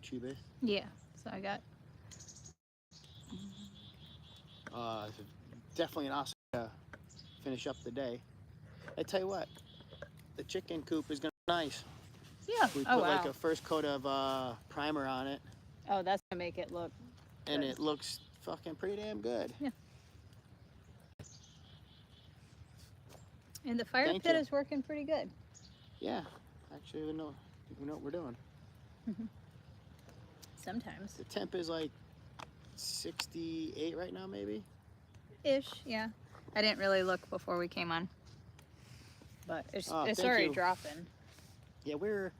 YouTubers. Yeah. So I got. It's definitely an awesome way to finish up the day. I tell you what, the chicken coop is gonna be nice. Yeah. We Oh put like wow. a first coat of primer on it, Oh, that's gonna make it look and good. it looks fucking pretty damn good. Yeah. And the fire Thank pit you. is working pretty good. Yeah, actually, we know what we're doing. Sometimes. The temp is like 68 right now, maybe. Ish. Yeah. I didn't really look before we came on, but it's Thank already you. dropping. Yeah, we're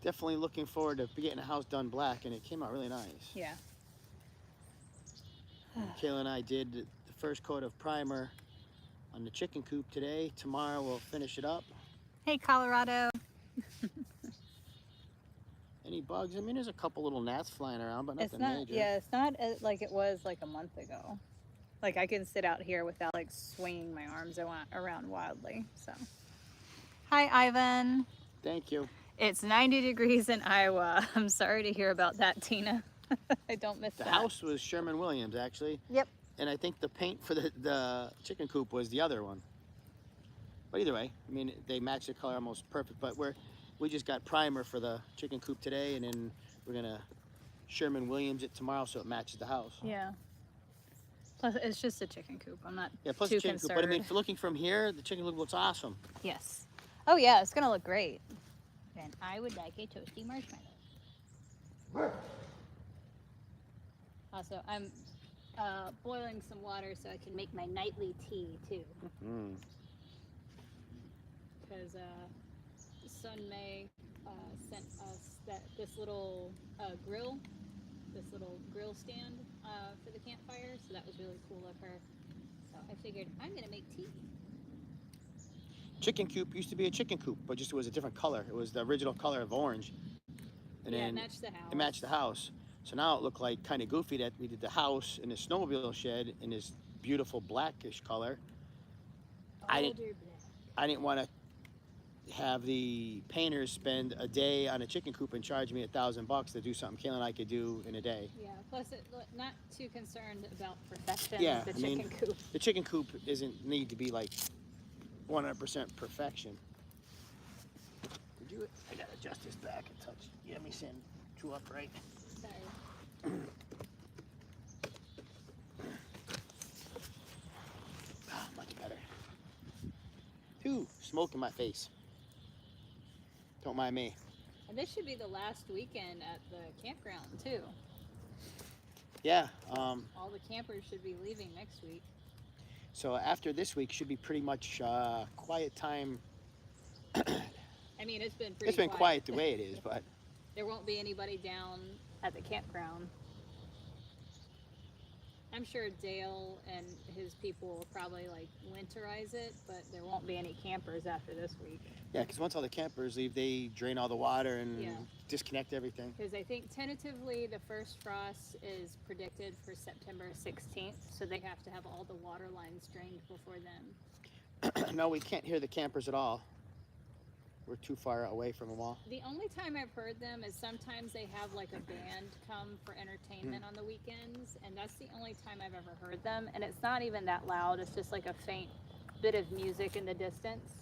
definitely looking forward to getting the house done black, and it came out really nice. Yeah. Kayla and I did the first coat of primer on the chicken coop today. Tomorrow we'll finish it up. Hey, Colorado. Any bugs? I mean, there's a couple little gnats flying around, but It's nothing not. major. Yeah, it's not like it was like a month ago. Like I can sit out here without like swinging my arms around wildly. So. Hi, Ivan. Thank you. It's 90 degrees in Iowa. I'm sorry to hear about that, Tina. I don't miss The that. house was Sherman Williams, actually. Yep. And I think the paint for the chicken coop was the other one. But either way, I mean, they match the color almost perfect. But we just got primer for the chicken coop today, and then we're gonna Sherman Williams it tomorrow so it matches the house. Yeah. Plus, it's just a chicken coop. I'm not Plus too the chicken concerned. coop. But I mean, for looking from here, the chicken coop looks awesome. Yes. Oh yeah, it's gonna look great. And I would like a toasty marshmallow. Also, I'm boiling some water so I can make my nightly tea too. Because Sun May sent us this little grill stand for the campfire, so that was really cool of her. So I figured I'm gonna make tea. Chicken coop used to be a chicken coop, but just it was a different color. It was the original color of orange. And yeah, then it matched the house. It matched the house. So now it looked like kind of goofy that we did the house and the snowmobile shed in this beautiful blackish color. I didn't want to have the painters spend a day on a chicken coop and charge me $1,000 to do something Kayla and I could do in a day. Yeah, plus not too concerned about perfection. Yeah, the chicken coop. The chicken coop isn't need to be like 100% perfection. I gotta adjust this back and touch. Yeah, let me stand two upright. Sorry. Much better. Ooh, smoke in my face. Don't mind me. And this should be the last weekend at the campground too. Yeah. All the campers should be leaving next week. So after this week should be pretty much quiet time. I mean, it's been pretty. It's been quiet the way it is, but there won't be anybody down at the campground. I'm sure Dale and his people will probably like winterize it, but there won't be any campers after this week. Yeah, because once all the campers leave, they drain all the water and disconnect everything. Because I think tentatively the first frost is predicted for September 16th, so they have to have all the water lines drained before then. No, we can't hear the campers at all. We're too far away from them all. The only time I've heard them is sometimes they have like a band come for entertainment on the weekends, and that's the only time I've ever heard them. And it's not even that loud. It's just like a faint bit of music in the distance.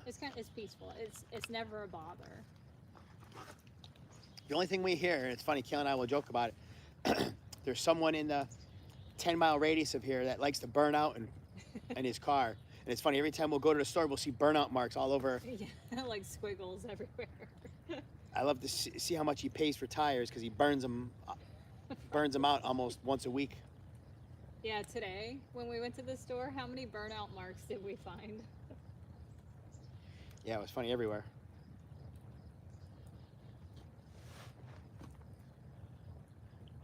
It's peaceful. It's never a bother. The only thing we hear, and it's funny, Kayla and I will joke about it. There's someone in the 10-mile radius of here that likes to burn out in his car. And it's funny, every time we'll go to the store, we'll see burnout marks all over. Yeah, like squiggles everywhere. I love to see how much he pays for tires because he burns them out almost once a week. Yeah, today when we went to the store, how many burnout marks did we find? Yeah, it was funny everywhere.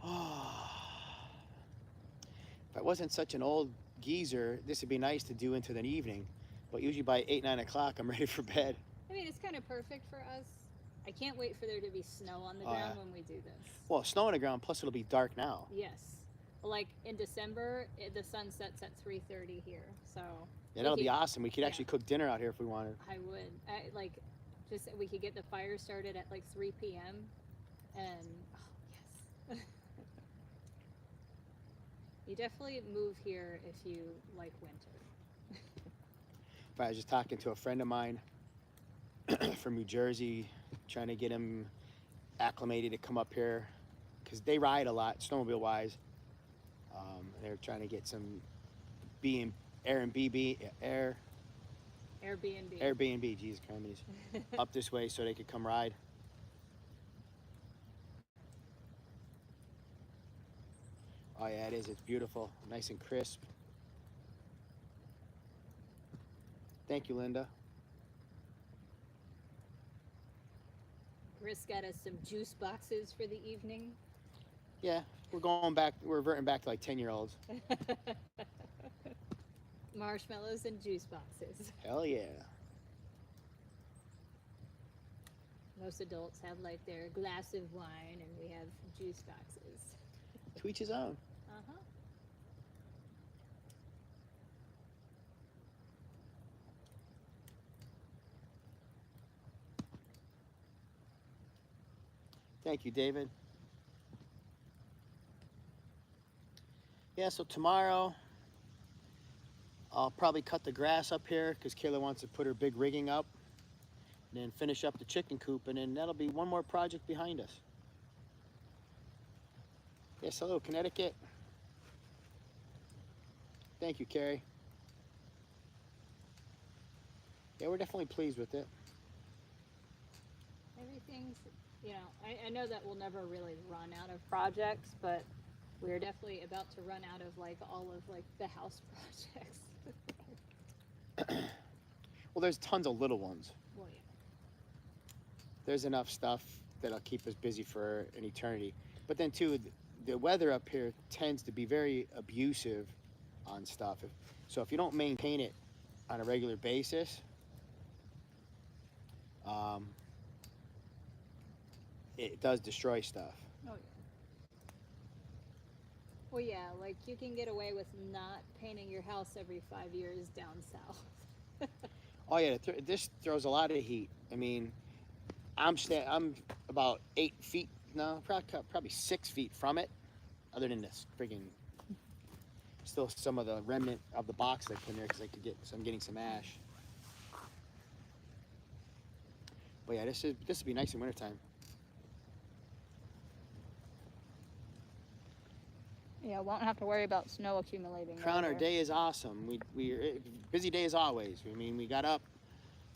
Oh. If I wasn't such an old geezer, this would be nice to do into the evening, but usually by 8, 9 o'clock I'm ready for bed. I mean, it's kind of perfect for us. I can't wait for there to be snow on the ground when we do this. Well, snow on the ground, plus it'll be dark now. Yes. Like in December, the sun sets at 3:30 here, so. Yeah, that'll be awesome. We could actually cook dinner out here if we wanted. I would. We could get the fire started at like 3 p.m. and You definitely move here if you like winter. I was just talking to a friend of mine from New Jersey, trying to get him acclimated to come up here because they ride a lot, snowmobile wise. They're trying to get some B and Airbnb. Airbnb, geez, criminies, up this way so they could come ride. Oh yeah, it is. It's beautiful, nice and crisp. Thank you, Linda. Chris got us some juice boxes for the evening. Yeah, we're reverting back to like 10-year-olds. Marshmallows and juice boxes. Hell yeah. Most adults have like their glass of wine, and we have juice boxes. To each his own. Uh-huh. Thank you, David. Yeah, so tomorrow I'll probably cut the grass up here because Kayla wants to put her big rigging up, and then finish up the chicken coop, and then that'll be one more project behind us. Yes, hello, Connecticut. Thank you, Carrie. Yeah, we're definitely pleased with it. Everything's, I know that we'll never really run out of projects, but we're definitely about to run out of like all of like the house projects. Well, there's tons of little ones. Well, yeah. There's enough stuff that'll keep us busy for an eternity. But then too, the weather up here tends to be very abusive on stuff. So if you don't maintain it on a regular basis, it does destroy stuff. Oh, yeah. Well, yeah, like you can get away with not painting your house every 5 years down south. Oh yeah, this throws a lot of heat. I mean, I'm about 8 feet, no, probably 6 feet from it, other than this friggin' still some of the remnant of the box that came there because I'm getting some ash. But yeah, this would be nice in wintertime. Yeah, won't have to worry about snow accumulating. Crown, our day is awesome. We busy day as always. I mean, we got up,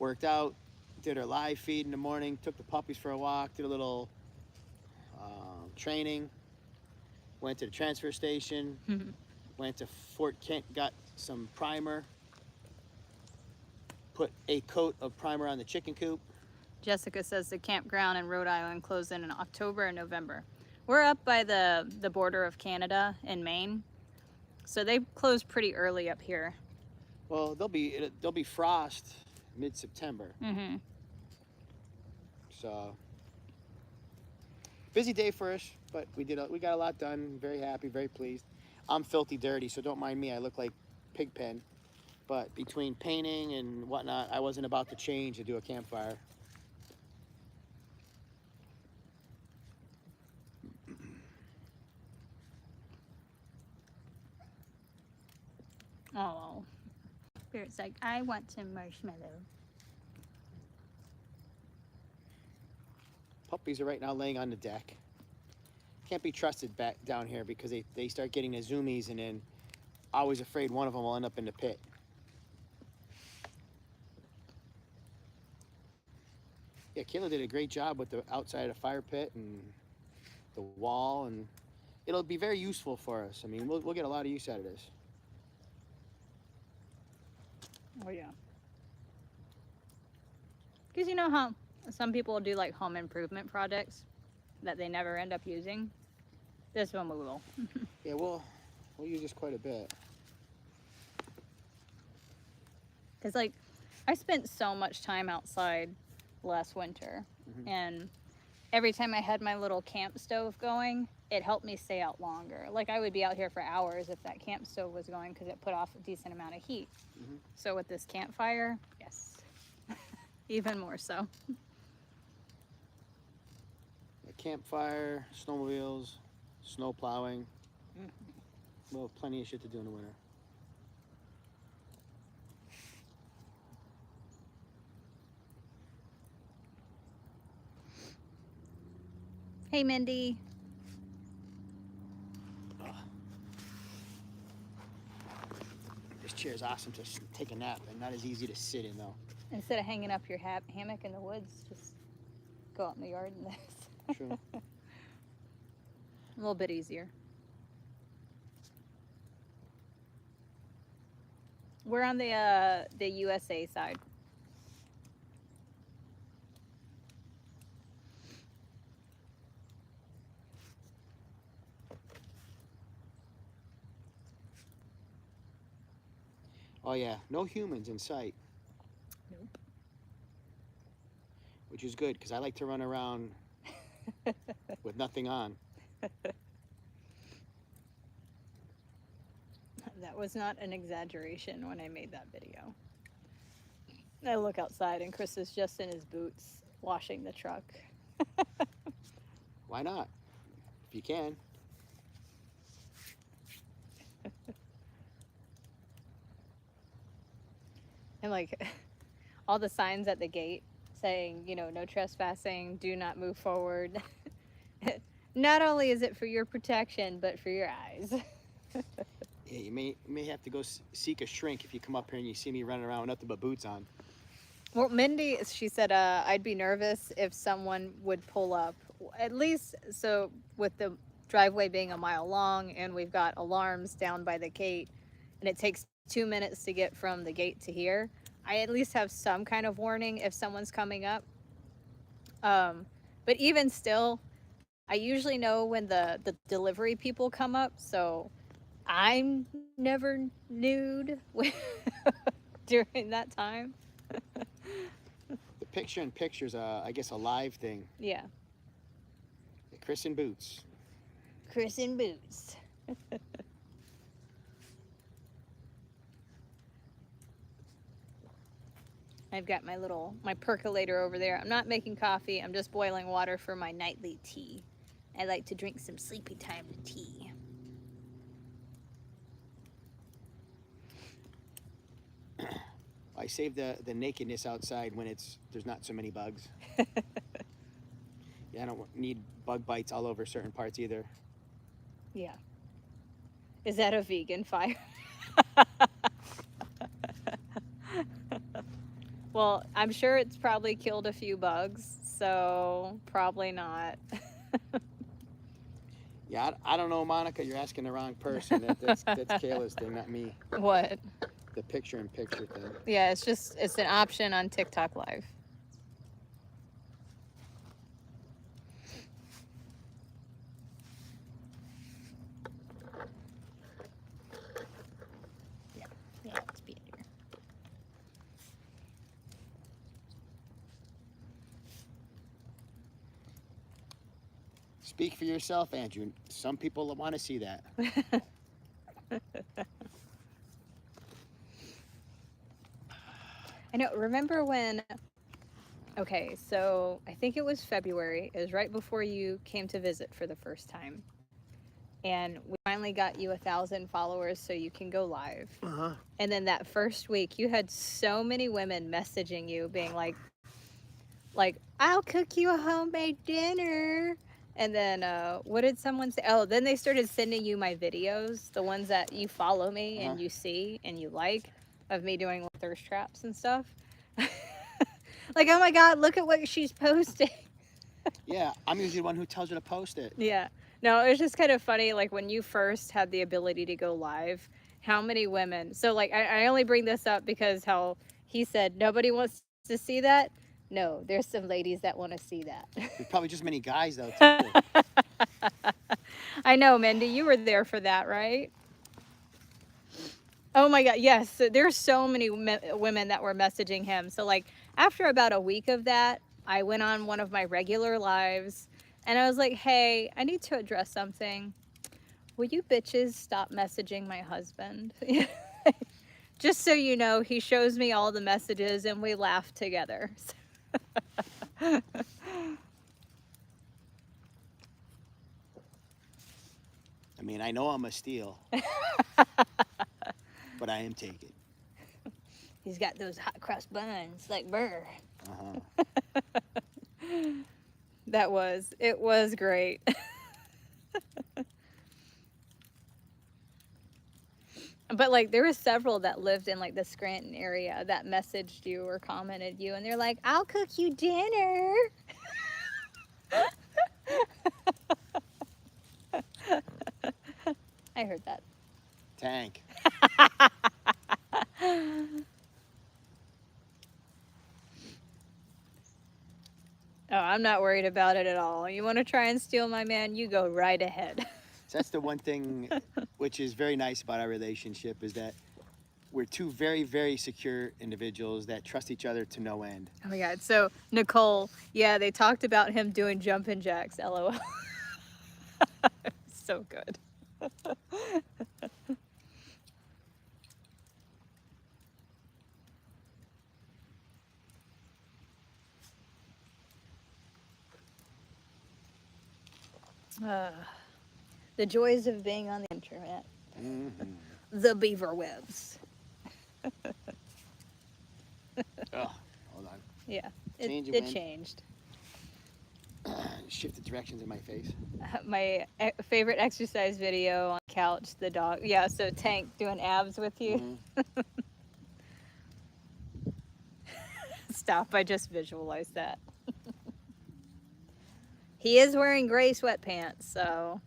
worked out, did our live feed in the morning, took the puppies for a walk, did a little training, went to the transfer station, went to Fort Kent, got some primer, put a coat of primer on the chicken coop. Jessica says the campground in Rhode Island closed in October and November. We're up by the border of Canada and Maine, so they close pretty early up here. Well, there'll be frost mid-September. Mm-hmm. So busy day for us, but we got a lot done. Very happy, very pleased. I'm filthy dirty, so don't mind me. I look like Pigpen, but between painting and whatnot, I wasn't about to change to do a campfire. Oh, Spirit's like, I want some marshmallow. Puppies are right now laying on the deck. Can't be trusted back down here because they start getting the zoomies, and then always afraid one of them will end up in the pit. Yeah, Kayla did a great job with the outside of the fire pit and the wall, and it'll be very useful for us. I mean, we'll get a lot of use out of this. Oh, yeah. Because you know how some people do like home improvement projects that they never end up using? This one we will. Yeah, we'll use this quite a bit. Because like, I spent so much time outside last winter, and every time I had my little camp stove going, it helped me stay out longer. Like I would be out here for hours if that camp stove was going because it put off a decent amount of heat. So with this campfire, yes, even more so. A campfire, snowmobiles, snow plowing. We'll have plenty of shit to do in the winter. Hey, Mindy. This chair is awesome to take a nap and not as easy to sit in though. Instead of hanging up your hammock in the woods, just go out in the yard in this. True. A little bit easier. We're on the USA side. Oh yeah, no humans in sight. Nope. Which is good because I like to run around with nothing on. That was not an exaggeration when I made that video. I look outside and Chris is just in his boots washing the truck. Why not? If you can. And like all the signs at the gate saying, you know, no trespassing, do not move forward. Not only is it for your protection, but for your eyes. Yeah, you may have to go seek a shrink if you come up here and you see me running around with nothing but boots on. Well, Mindy, she said, I'd be nervous if someone would pull up. At least, so with the driveway being a mile long and we've got alarms down by the gate and it takes 2 minutes to get from the gate to here, I at least have some kind of warning if someone's coming up. But even still, I usually know when the delivery people come up, so I'm never nude during that time. The picture in picture's, I guess, a live thing. Yeah. Chris in boots. Chris in boots. I've got my percolator over there. I'm not making coffee. I'm just boiling water for my nightly tea. I like to drink some sleepy time tea. I save the nakedness outside when there's not so many bugs. Yeah, I don't need bug bites all over certain parts either. Yeah. Is that a vegan fire? Well, I'm sure it's probably killed a few bugs, so probably not. Yeah, I don't know, Monica. You're asking the wrong person. That's Kayla's thing, not me. What? The picture-in-picture thing. Yeah, it's an option on TikTok Live. Yeah, it's better. Speak for yourself, Andrew. Some people want to see that. I know, remember when, okay, so I think it was February. It was right before you came to visit for the first time. And we finally got you 1,000 followers so you can go live. Uh-huh. And then that first week, you had so many women messaging you being like, I'll cook you a homemade dinner. And then what did someone say? Oh, then they started sending you my videos, the ones that you follow me and you see and you like, of me doing thirst traps and stuff. Like, oh my God, look at what she's posting. Yeah, I'm usually the one who tells her to post it. Yeah. No, it was just kind of funny, like when you first had the ability to go live, how many women, so like I only bring this up because how he said nobody wants to see that. No, there's some ladies that want to see that. There's probably just many guys though too. I know, Mindy, you were there for that, right? Oh my God, yes. So there's so many women that were messaging him. So like after about a week of that, I went on one of my regular lives and I was like, hey, I need to address something. Will you bitches stop messaging my husband? Just so you know, he shows me all the messages and we laugh together. I mean, I know I'm a steal, but I am taken. He's got those hot cross buns like Burr. Uh-huh. It was great. But like there were several that lived in like the Scranton area that messaged you or commented you and they're like, I'll cook you dinner. I heard that. Tank. Oh, I'm not worried about it at all. You want to try and steal my man? You go right ahead. So that's the one thing which is very nice about our relationship is that we're two very, very secure individuals that trust each other to no end. Oh my God. So Nicole, yeah, they talked about him doing jumping jacks. LOL. So good. The joys of being on the internet. Mm-hmm. The beaver webs. Oh, hold on. Yeah, Change it of wind. changed. Shifted directions in my face. My favorite exercise video on couch, the dog. Yeah, so Tank doing abs with you. Mm-hmm. Stop, I just visualized that. He is wearing gray sweatpants, so.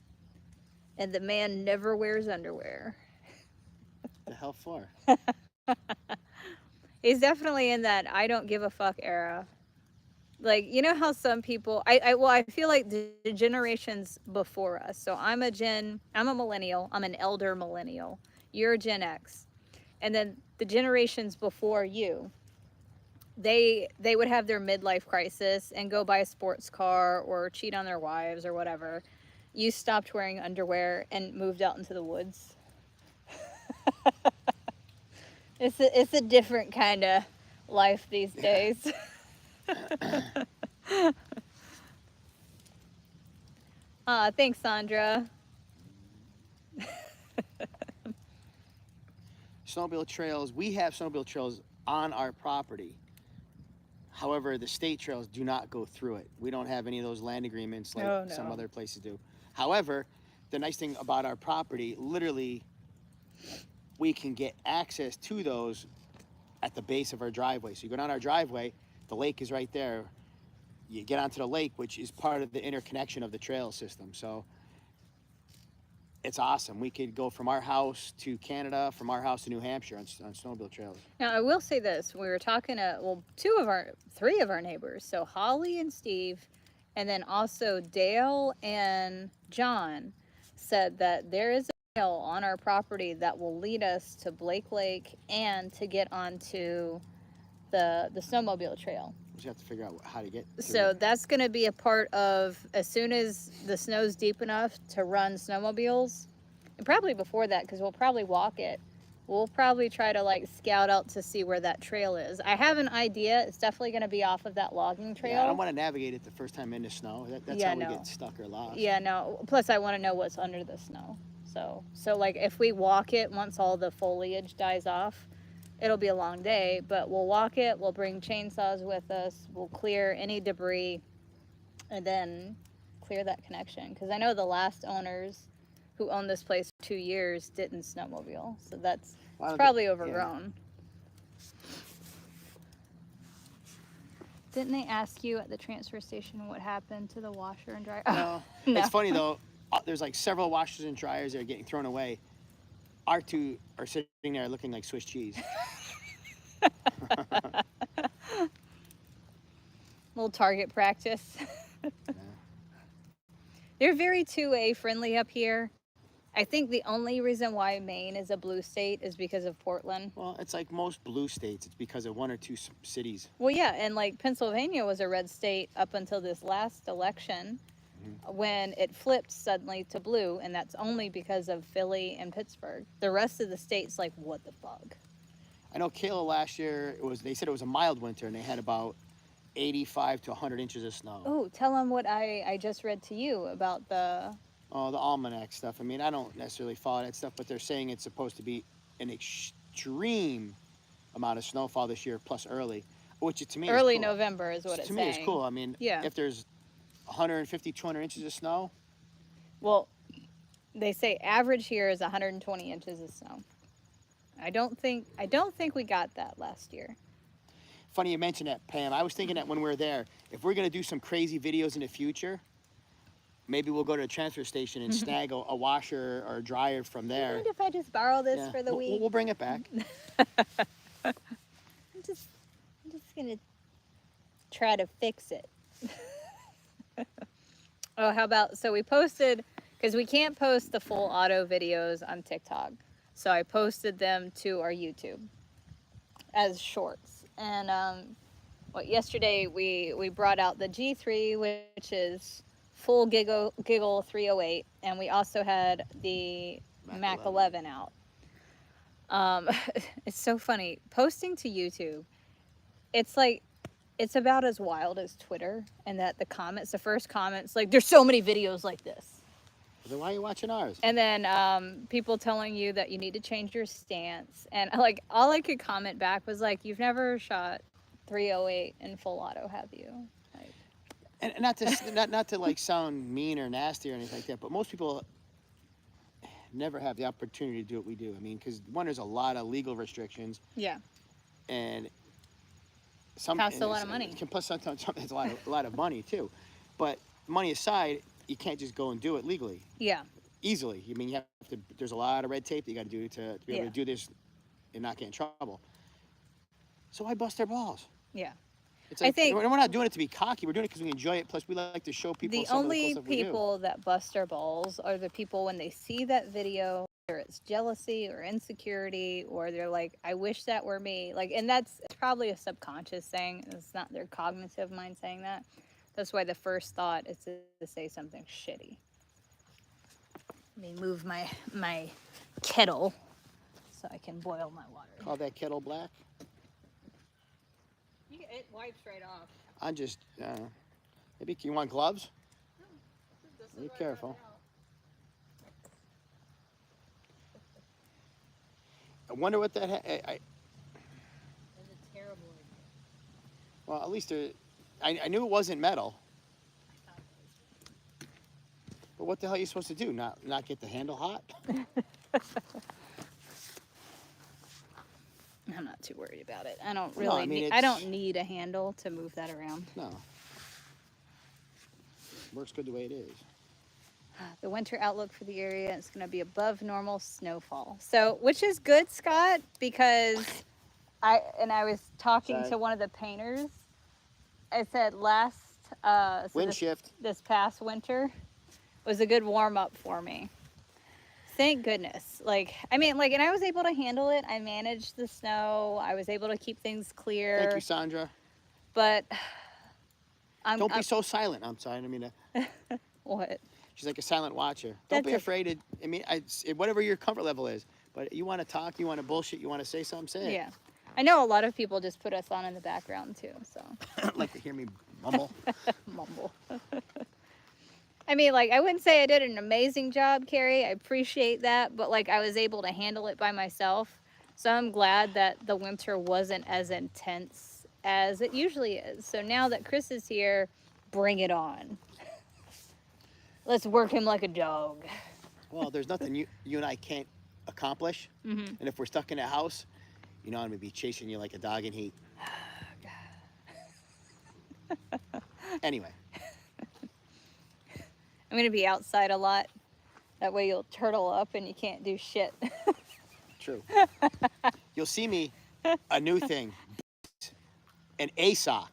And the man never wears underwear. The hell for? He's definitely in that I don't give a fuck era. Like, you know how some people, I feel like the generations before us. So I'm a millennial. I'm an elder millennial. You're Gen X. And then the generations before you, they would have their midlife crisis and go buy a sports car or cheat on their wives or whatever. You stopped wearing underwear and moved out into the woods. It's a different kind of life these days. Thanks, Sandra. Snowmobile trails. We have snowmobile trails on our property. However, the state trails do not go through it. We don't have any of those land agreements like some other places do. However, the nice thing about our property, literally, we can get access to those at the base of our driveway. So you go down our driveway, the lake is right there. You get onto the lake, which is part of the interconnection of the trail system. So it's awesome. We could go from our house to Canada, from our house to New Hampshire on snowmobile trails. Now, I will say this. We were talking to, three of our neighbors. So Holly and Steve, and then also Dale and John said that there is a trail on our property that will lead us to Blake Lake and to get onto the snowmobile trail. We just have to figure out how to get to So it. that's going to be a part of, as soon as the snow's deep enough to run snowmobiles, and probably before that, because we'll probably walk it, we'll probably try to like scout out to see where that trail is. I have an idea. It's definitely going to be off of that logging trail. Yeah, I don't want to navigate it the first time in the snow. That's how we get stuck or lost. Yeah, no. Plus, I want to know what's under the snow. So like if we walk it once all the foliage dies off, it'll be a long day, but we'll walk it. We'll bring chainsaws with us. We'll clear any debris and then clear that connection. Because I know the last owners who owned this place for 2 years didn't snowmobile. So it's probably overgrown. Yeah. Didn't they ask you at the transfer station what happened to the washer and dryer? No. No. It's funny though. There's like several washers and dryers that are getting thrown away. Our two are sitting there looking like Swiss cheese. Little target practice. Yeah. They're very 2A friendly up here. I think the only reason why Maine is a blue state is because of Portland. Well, it's like most blue states. It's because of one or two cities. Well, yeah, and like Pennsylvania was a red state up until this last election, when it flipped suddenly to blue, and that's only because of Philly and Pittsburgh. The rest of the state's like, what the fuck? I know Kayla last year, they said it was a mild winter, and they had about 85 to 100 inches of snow. Oh, tell them what I just read to you about the Oh, the almanac stuff. I mean, I don't necessarily follow that stuff, but they're saying it's supposed to be an extreme amount of snowfall this year, plus early, which to me Early is cool. November is what it's To me, saying. it's cool. I mean, Yeah. if there's 150, 200 inches of snow, Well, they say average here is 120 inches of snow. I don't think we got that last year. funny you mentioned that, Pam. I was thinking that when we were there, if we're gonna do some crazy videos in the future, maybe we'll go to the transfer station and snag a washer or a dryer from there. Mind if I just borrow this Yeah. for the week? We'll bring it back. I'm just gonna try to fix it. Oh, how about, so we posted, because we can't post the full auto videos on TikTok, so I posted them to our YouTube as shorts. And yesterday we brought out the G3, which is full giggle 308, and we also had the Mac 11 out. It's so funny posting to YouTube. It's like, it's about as wild as Twitter, and that the first comments, like, there's so many videos like this. Then why are you watching ours? And then people telling you that you need to change your stance. And like, all I could comment back was like, you've never shot 308 in full auto, have you? Like, And not to like sound mean or nasty or anything like that, but most people never have the opportunity to do what we do. I mean, because one, there's a lot of legal restrictions, yeah, and costs a lot of money. Plus, sometimes it's a lot of money too. But money aside, you can't just go and do it legally. Yeah. Easily. I mean, you have to. There's a lot of red tape that you got to do to be able to do this and not get in trouble. So why bust their balls? Yeah. It's like, I think we're not doing it to be cocky. We're doing it because we enjoy it. Plus, we like to show people the some only of the cool stuff we do. people that bust their balls are the people when they see that video, whether it's jealousy or insecurity, or they're like, I wish that were me. Like, and it's probably a subconscious thing. It's not their cognitive mind saying that. That's why the first thought is to say something shitty. Let me move my kettle so I can boil my water. Call that kettle black? It wipes right off. I'm just, maybe you want gloves? No, Be careful. I wonder what that. That's a terrible idea. Well, at least I knew it wasn't metal. But what the hell are you supposed to do? Not get the handle hot? I'm not too worried about it. I don't really. I mean, I don't need a handle to move that around. No. Works good the way it is. The winter outlook for the area is going to be above normal snowfall. So, which is good, Scott, because I was talking to one of the painters. I said Wind shift. this past winter was a good warm up for me. Thank goodness. Like, I mean, like, and I was able to handle it. I managed the snow. I was able to keep things clear. Thank you, Sandra. But don't be so silent. I'm sorry. I mean, what? she's like a silent watcher. Don't be afraid. I mean, whatever your comfort level is. But you want to talk, you want to bullshit, you want to say something, say it. Yeah. I know a lot of people just put us on in the background too, so. Like to hear me mumble. Mumble. I mean, like, I wouldn't say I did an amazing job, Carrie. I appreciate that, but like, I was able to handle it by myself. So I'm glad that the winter wasn't as intense as it usually is. So now that Chris is here, bring it on. Let's work him like a dog. Well, there's nothing you and I can't accomplish. Mm-hmm. And if we're stuck in a house, you know I'm gonna be chasing you like a dog in heat. Anyway. I'm going to be outside a lot. That way you'll turtle up and you can't do shit. True. You'll see me, a new thing, an ASOC.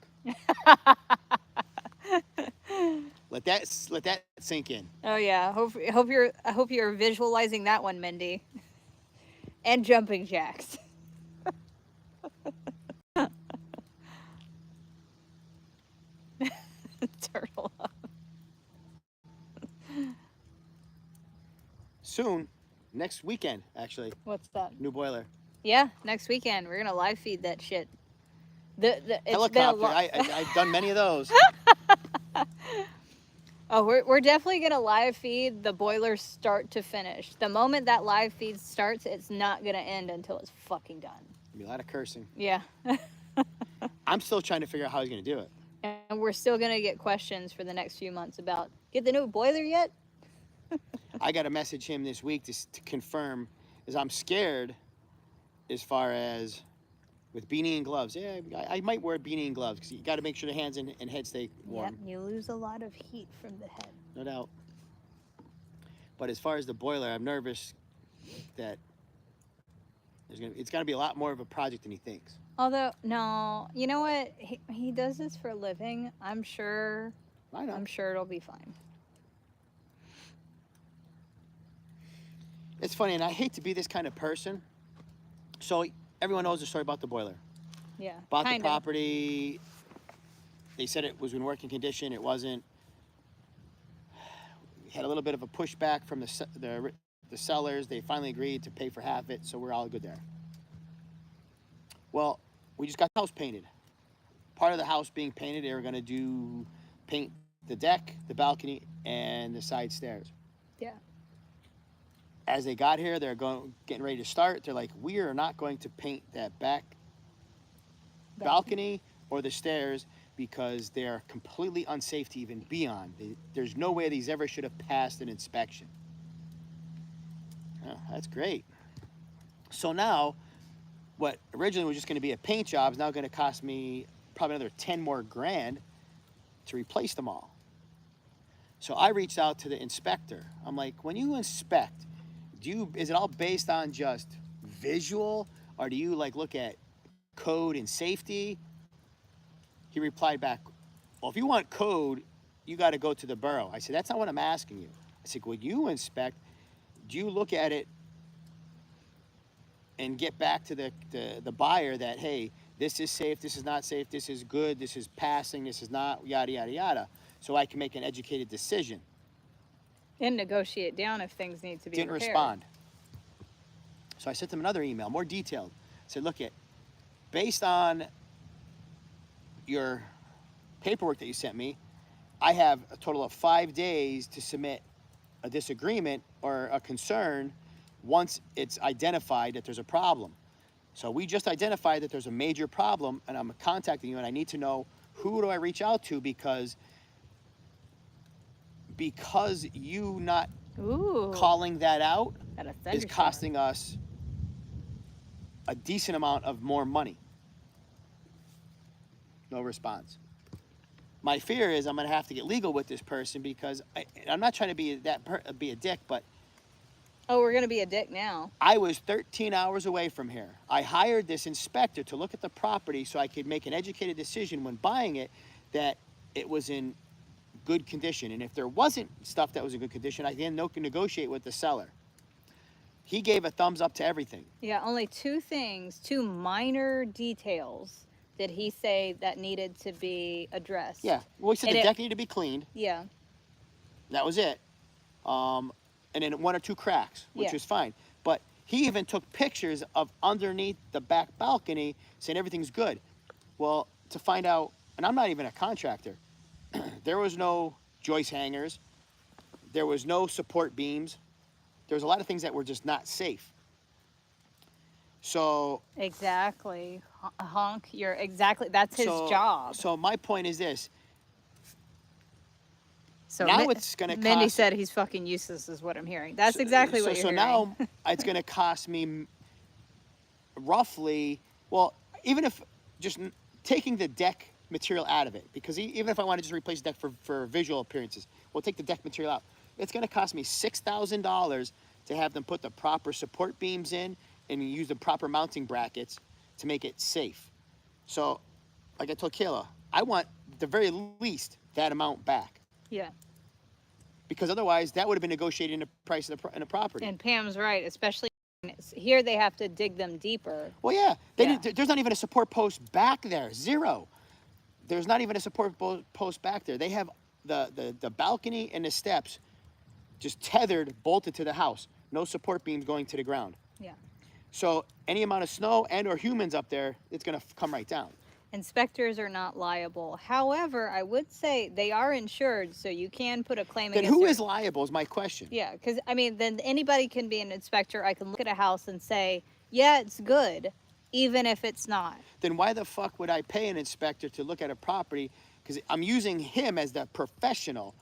Let that sink in. Oh yeah, I hope you're visualizing that one, Mindy. And jumping jacks. Turtle up. Soon, next weekend, actually. What's that? New boiler. Yeah, next weekend we're gonna live feed that shit. It's Helicopter. I've done many of those. Oh, we're definitely gonna live feed the boiler start to finish. The moment that live feed starts, it's not gonna end until it's fucking done. There'll be a lot of cursing. Yeah. I'm still trying to figure out how he's going to do it. And we're still gonna get questions for the next few months about get the new boiler yet? I got to message him this week to confirm, as I'm scared as far as with beanie and gloves. Yeah, I might wear beanie and gloves because you got to make sure the hands and head stay warm. Yep, you lose a lot of heat from the head. No doubt. But as far as the boiler, I'm nervous that it's going to be a lot more of a project than he thinks. Although, no, you know what? He does this for a living. I'm sure. I know. I'm sure it'll be fine. It's funny, and I hate to be this kind of person. So everyone knows the story about the boiler. Yeah. Bought kinda. the property. They said it was in working condition. It wasn't. We had a little bit of a pushback from the sellers. They finally agreed to pay for half it, so we're all good there. Well, we just got the house painted. Part of the house being painted, they were going to paint the deck, the balcony, and the side stairs. Yeah. As they got here, they're getting ready to start. They're like, we are not going to paint that back balcony or the stairs because they are completely unsafe to even be on. There's no way these ever should have passed an inspection. Oh, that's great. So now, what originally was just going to be a paint job is now going to cost me probably another 10 more grand to replace them all. So I reached out to the inspector. I'm like, when you inspect, is it all based on just visual, or do you like look at code and safety? He replied back, well, if you want code, you got to go to the borough. I said, that's not what I'm asking you. I said, when you inspect, do you look at it and get back to the buyer that, hey, this is safe, this is not safe, this is good, this is passing, this is not, yada, yada, yada, so I can make an educated decision. And negotiate down if things need to be Didn't repaired. respond. So I sent them another email, more detailed. I said, look, based on your paperwork that you sent me, I have a total of 5 days to submit a disagreement or a concern once it's identified that there's a problem. So we just identified that there's a major problem, and I'm contacting you, and I need to know who do I reach out to because you not calling that out is costing us a decent amount of more money. No response. My fear is I'm going to have to get legal with this person because I'm not trying to be a dick, but oh, we're going to be a dick now. I was 13 hours away from here. I hired this inspector to look at the property so I could make an educated decision when buying it that it was in good condition. And if there wasn't stuff that was in good condition, I then negotiate with the seller. He gave a thumbs up to everything. Yeah, only two minor details did he say that needed to be addressed. Yeah, well, he said the deck needed to be cleaned. Yeah. That was it. And then 1 or 2 cracks, which was fine. But he even took pictures of underneath the back balcony saying everything's good. Well, to find out, and I'm not even a contractor, there was no joist hangers. There was no support beams. There was a lot of things that were just not safe. So exactly, Honk, that's his job. So my point is this. So now it's going to cost... Mindy said he's fucking useless is what I'm hearing. That's exactly what you're hearing. So now it's going to cost me roughly, well, even if just taking the deck material out of it, because even if I want to just replace the deck for visual appearances, we'll take the deck material out. It's going to cost me $6,000 to have them put the proper support beams in and use the proper mounting brackets to make it safe. So, like I told Kayla, I want the very least that amount back. Yeah. Because otherwise, that would have been negotiated in the price of the property. And Pam's right, especially here they have to dig them deeper. Well, yeah. There's not even a support post back there. Zero. There's not even a support post back there. They have the balcony and the steps just tethered, bolted to the house. No support beams going to the ground. Yeah. So any amount of snow and or humans up there, it's going to come right down. Inspectors are not liable. However, I would say they are insured, so you can put a claim Then against who their... is liable is my question. Yeah, because I mean, then anybody can be an inspector. I can look at a house and say, yeah, it's good, even if it's not. Then why the fuck would I pay an inspector to look at a property? Because I'm using him as the professional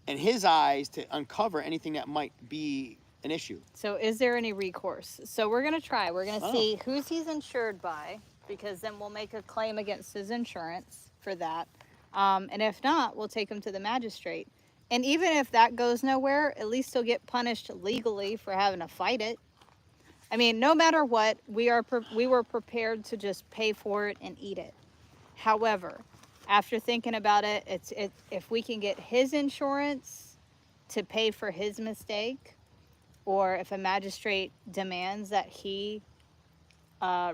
in his eyes to uncover anything that might be an issue. So is there any recourse? So we're going to try. We're going to Oh. see who's he's insured by, because then we'll make a claim against his insurance for that. And if not, we'll take him to the magistrate. And even if that goes nowhere, at least he'll get punished legally for having to fight it. I mean, no matter what, we were prepared to just pay for it and eat it. However, after thinking about it, if we can get his insurance to pay for his mistake, or if a magistrate demands that he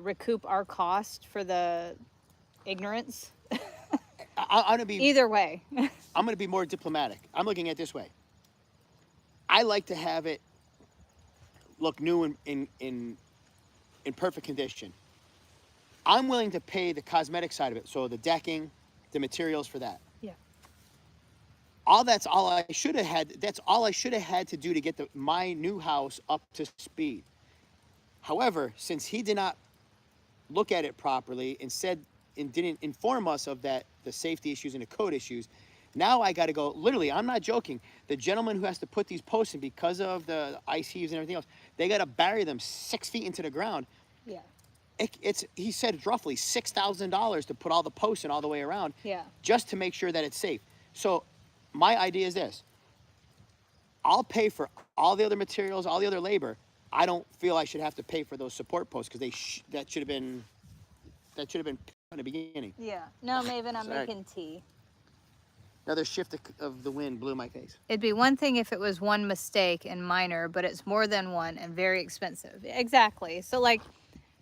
recoup our cost for the ignorance, I'm gonna be either way. I'm gonna be more diplomatic. I'm looking at it this way. I like to have it look new in perfect condition. I'm willing to pay the cosmetic side of it, so the decking, the materials for that. Yeah. That's all I should have had. That's all I should have had to do to get my new house up to speed. However, since he did not look at it properly and didn't inform us of the safety issues and the code issues, now I got to go. Literally, I'm not joking. The gentleman who has to put these posts in, because of the ice heaves and everything else, they got to bury them 6 feet into the ground. Yeah. He said it's roughly $6,000 to put all the posts in all the way around. Yeah. Just to make sure that it's safe. So my idea is this: I'll pay for all the other materials, all the other labor. I don't feel I should have to pay for those support posts, because that should have been in the beginning. Yeah. No, Maven, I'm Sorry. making tea. Another shift of the wind blew my face. It'd be one thing if it was one mistake and minor, but it's more than one and very expensive. Exactly. So, like,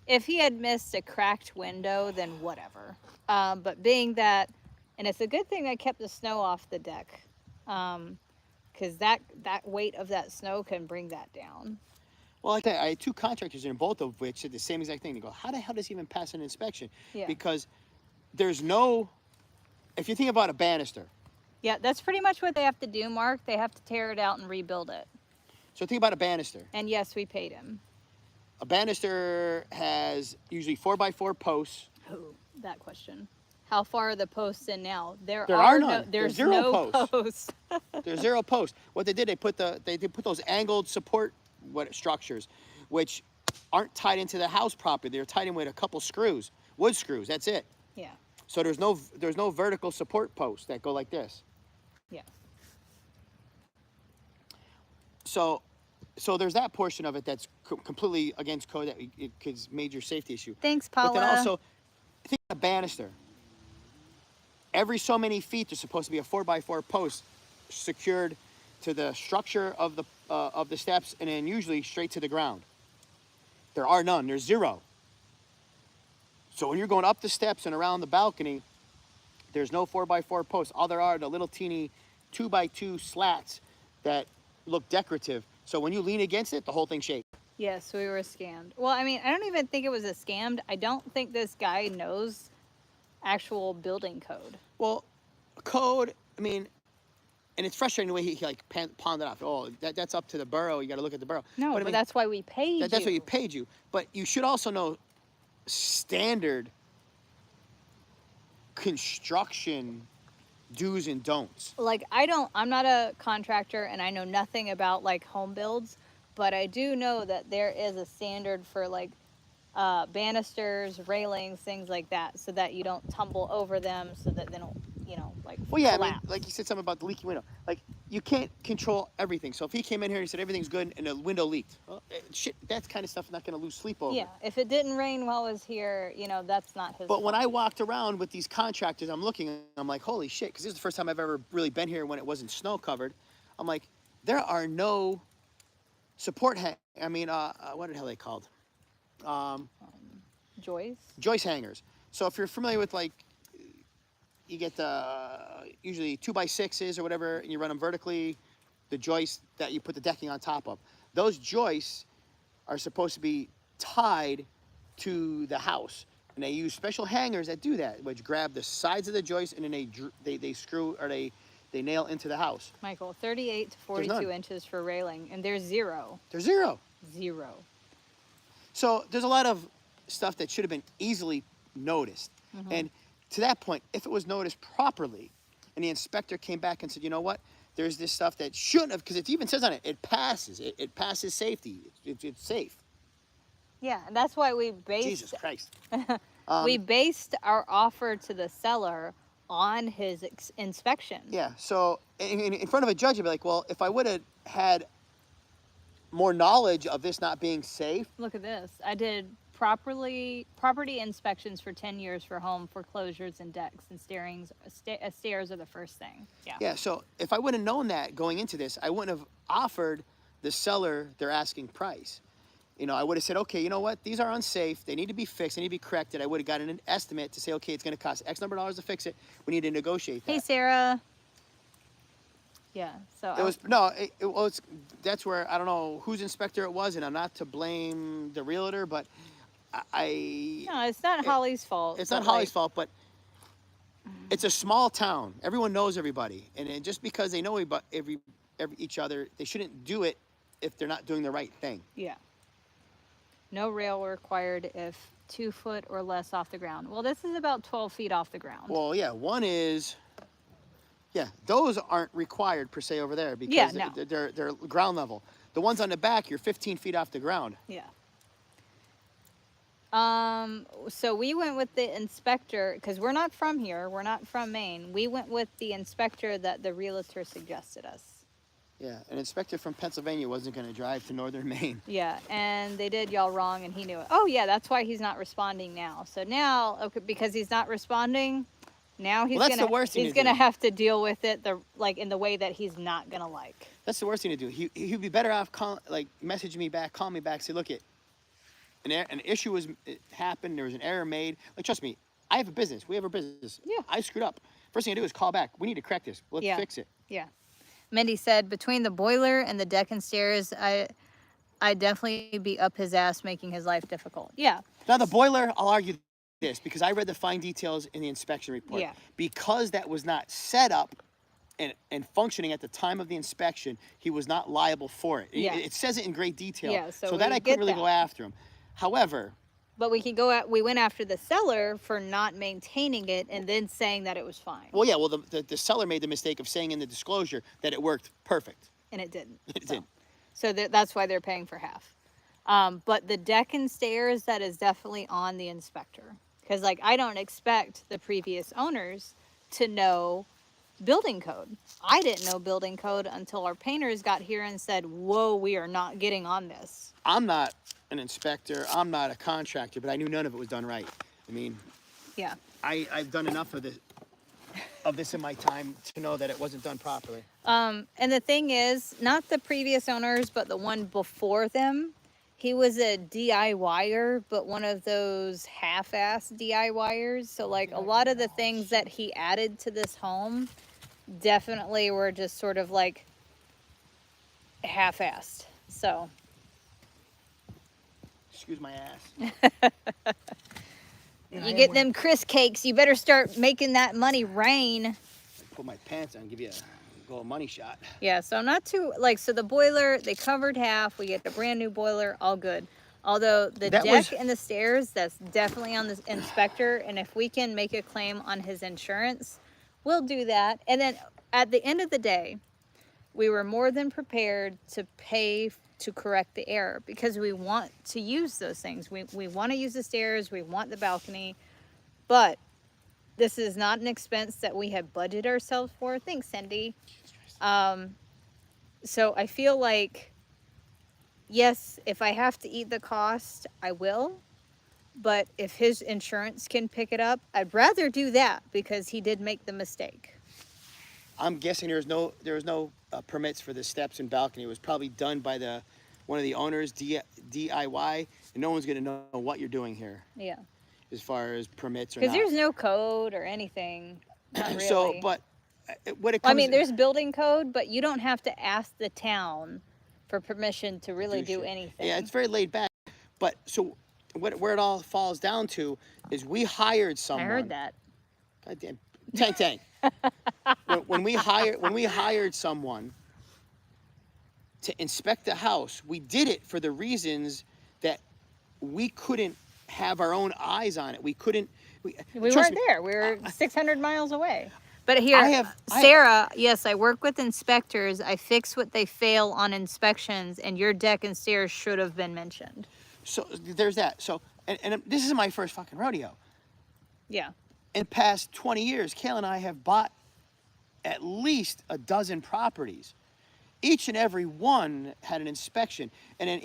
if he had missed a cracked window, then whatever. But being that, and it's a good thing I kept the snow off the deck, because that weight of that snow can bring that down. Well, like I had 2 contractors in, both of which said the same exact thing. They go, how the hell does he even pass an inspection? Yeah. Because there's no, if you think about a banister. Yeah, that's pretty much what they have to do, Mark. They have to tear it out and rebuild it. So think about a banister. And yes, we paid him. A banister has usually 4x4 posts. Oh, that question. How far are the posts in now? There are none. There's There's 0 no posts. There's 0 posts. What they did, they put those angled support structures, which aren't tied into the house properly. They're tied in with a couple screws, wood screws. That's it. Yeah. So there's no vertical support posts that go like this. Yeah. So there's that portion of it that's completely against code, that it could major safety issue. Thanks, Paula. But then also, think of a banister. Every so many feet, there's supposed to be a 4x4 post secured to the structure of the steps, and then usually straight to the ground. There are none. There's 0. So when you're going up the steps and around the balcony, there's no 4x4 posts. All there are the little teeny 2x2 slats that look decorative. So when you lean against it, the whole thing shakes. Yes, we were scammed. Well, I mean, I don't even think it was a scam. I don't think this guy knows actual building code. Well, code, I mean, and it's frustrating the way he like pawned it off. Oh, that's up to the borough. You got to look at the borough. No, but but I mean, that's why we paid you. That's what you paid you. But you should also know standard construction do's and don'ts. Like, I'm not a contractor, and I know nothing about like home builds, but I do know that there is a standard for like banisters, railings, things like that, so that you don't tumble over them, so that they don't, like, Well, yeah, collapse. I mean, like you said something about the leaky window. Like, you can't control everything. So if he came in here and he said everything's good and the window leaked, well, shit, that kind of stuff I'm not going to lose sleep over. Yeah, if it didn't rain while I was here, that's not his But when fault. I walked around with these contractors, I'm looking, I'm like, holy shit, because this is the first time I've ever really been here when it wasn't snow covered. I'm like, there are no support what the hell are they called? Joyce hangers. So if you're familiar with, like, you get usually 2x6s or whatever, and you run them vertically, the joists that you put the decking on top of. Those joists are supposed to be tied to the house. And they use special hangers that do that, which grab the sides of the joist and then they screw or they nail into the house. Michael, 38 to 42 inches for railing, and there's zero. There's zero. Zero. So there's a lot of stuff that should have been easily noticed. And to that point, if it was noticed properly and the inspector came back and said, you know what, there's this stuff that shouldn't have, because it even says on it, it passes. It passes safety. It's safe. Yeah, and that's why we based... Jesus Christ. We based our offer to the seller on his inspection. Yeah, so in front of a judge, you'd be like, well, if I would have had more knowledge of this not being safe. Look at this. I did property inspections for 10 years for home foreclosures and decks and stairs are the first thing. Yeah. Yeah, so if I would have known that going into this, I wouldn't have offered the seller their asking price. You know, I would have said, okay, you know what? These are unsafe. They need to be fixed. They need to be corrected. I would have gotten an estimate to say, okay, it's going to cost X number of dollars to fix it. We need to negotiate that. Hey, Sarah. Yeah, so... That's where, I don't know whose inspector it was, and I'm not to blame the realtor, but No, it's not Holly's fault. It's not Holly's fault, but it's a small town. Everyone knows everybody. And just because they know each other, they shouldn't do it if they're not doing the right thing. Yeah. No rail required if 2 foot or less off the ground. Well, this is about 12 feet off the ground. Well, yeah, those aren't required per se over there because they're ground level. The ones on the back, you're 15 feet off the ground. Yeah. So we went with the inspector, because we're not from here, we're not from Maine. We went with the inspector that the realtor suggested us. Yeah, an inspector from Pennsylvania wasn't going to drive to northern Maine. Yeah, and they did y'all wrong, and he knew it. Oh, yeah, that's why he's not responding now. So now, okay, because he's not responding, now he's gonna have to deal with it in the way that he's not gonna like. That's the worst thing to do. He'd be better off messaging me back, call me back, say, look, an issue happened. There was an error made. Like, trust me, I have a business. We have a business. Yeah. I screwed up. First thing I do is call back. We need to correct this. Let's fix it. Yeah. Mindy said, between the boiler and the deck and stairs, I'd definitely be up his ass, making his life difficult. Yeah. Now, the boiler, I'll argue this, because I read the fine details in the inspection report. Yeah. Because that was not set up and functioning at the time of the inspection, he was not liable for it. Yeah. It says it in great detail. Yeah, so that I couldn't really go after him. However... But we went after the seller for not maintaining it and then saying that it was fine. Well, yeah, the seller made the mistake of saying in the disclosure that it worked perfect. And it didn't. It didn't. So that's why they're paying for half. But the deck and stairs, that is definitely on the inspector. Because, I don't expect the previous owners to know building code. I didn't know building code until our painters got here and said, whoa, we are not getting on this. I'm not an inspector. I'm not a contractor, but I knew none of it was done right. I mean, yeah, I've done enough of this in my time to know that it wasn't done properly. And the thing is, not the previous owners, but the one before them, he was a DIYer, but one of those half-ass DIYers. So a lot of the things that he added to this home definitely were just sort of half-assed. So... Excuse my ass. You get them Chris cakes, you better start making that money rain. Put my pants on and give you a little money shot. Yeah, so I'm not too, so the boiler, they covered half. We get a brand new boiler, all good. Although the deck and the stairs, that's definitely on the inspector. And if we can make a claim on his insurance, we'll do that. And then at the end of the day, we were more than prepared to pay to correct the error because we want to use those things. We want to use the stairs. We want the balcony. But this is not an expense that we have budgeted ourselves for. Thanks, Cindy. So I feel like, yes, if I have to eat the cost, I will. But if his insurance can pick it up, I'd rather do that because he did make the mistake. I'm guessing there was no permits for the steps and balcony. It was probably done by one of the owners, DIY, and no one's going to know what you're doing here. Yeah. As far as permits or not. Because there's no code or anything. Not really. So, but what it comes... there's building code, but you don't have to ask the town for permission to really do anything. Yeah, it's very laid back. But so where it all falls down to is we hired I someone. heard that. Goddamn, Tank. when we hired someone to inspect the house, we did it for the reasons that we couldn't have our own eyes on it. We couldn't. We trust weren't me, there. We were 600 miles away. But here, Sarah, yes, I work with inspectors. I fix what they fail on inspections, and your deck and stairs should have been mentioned. So there's that. So, and this is my first fucking rodeo. Yeah. In the past 20 years, Kayla and I have bought at least a dozen properties. Each and every one had an inspection. And then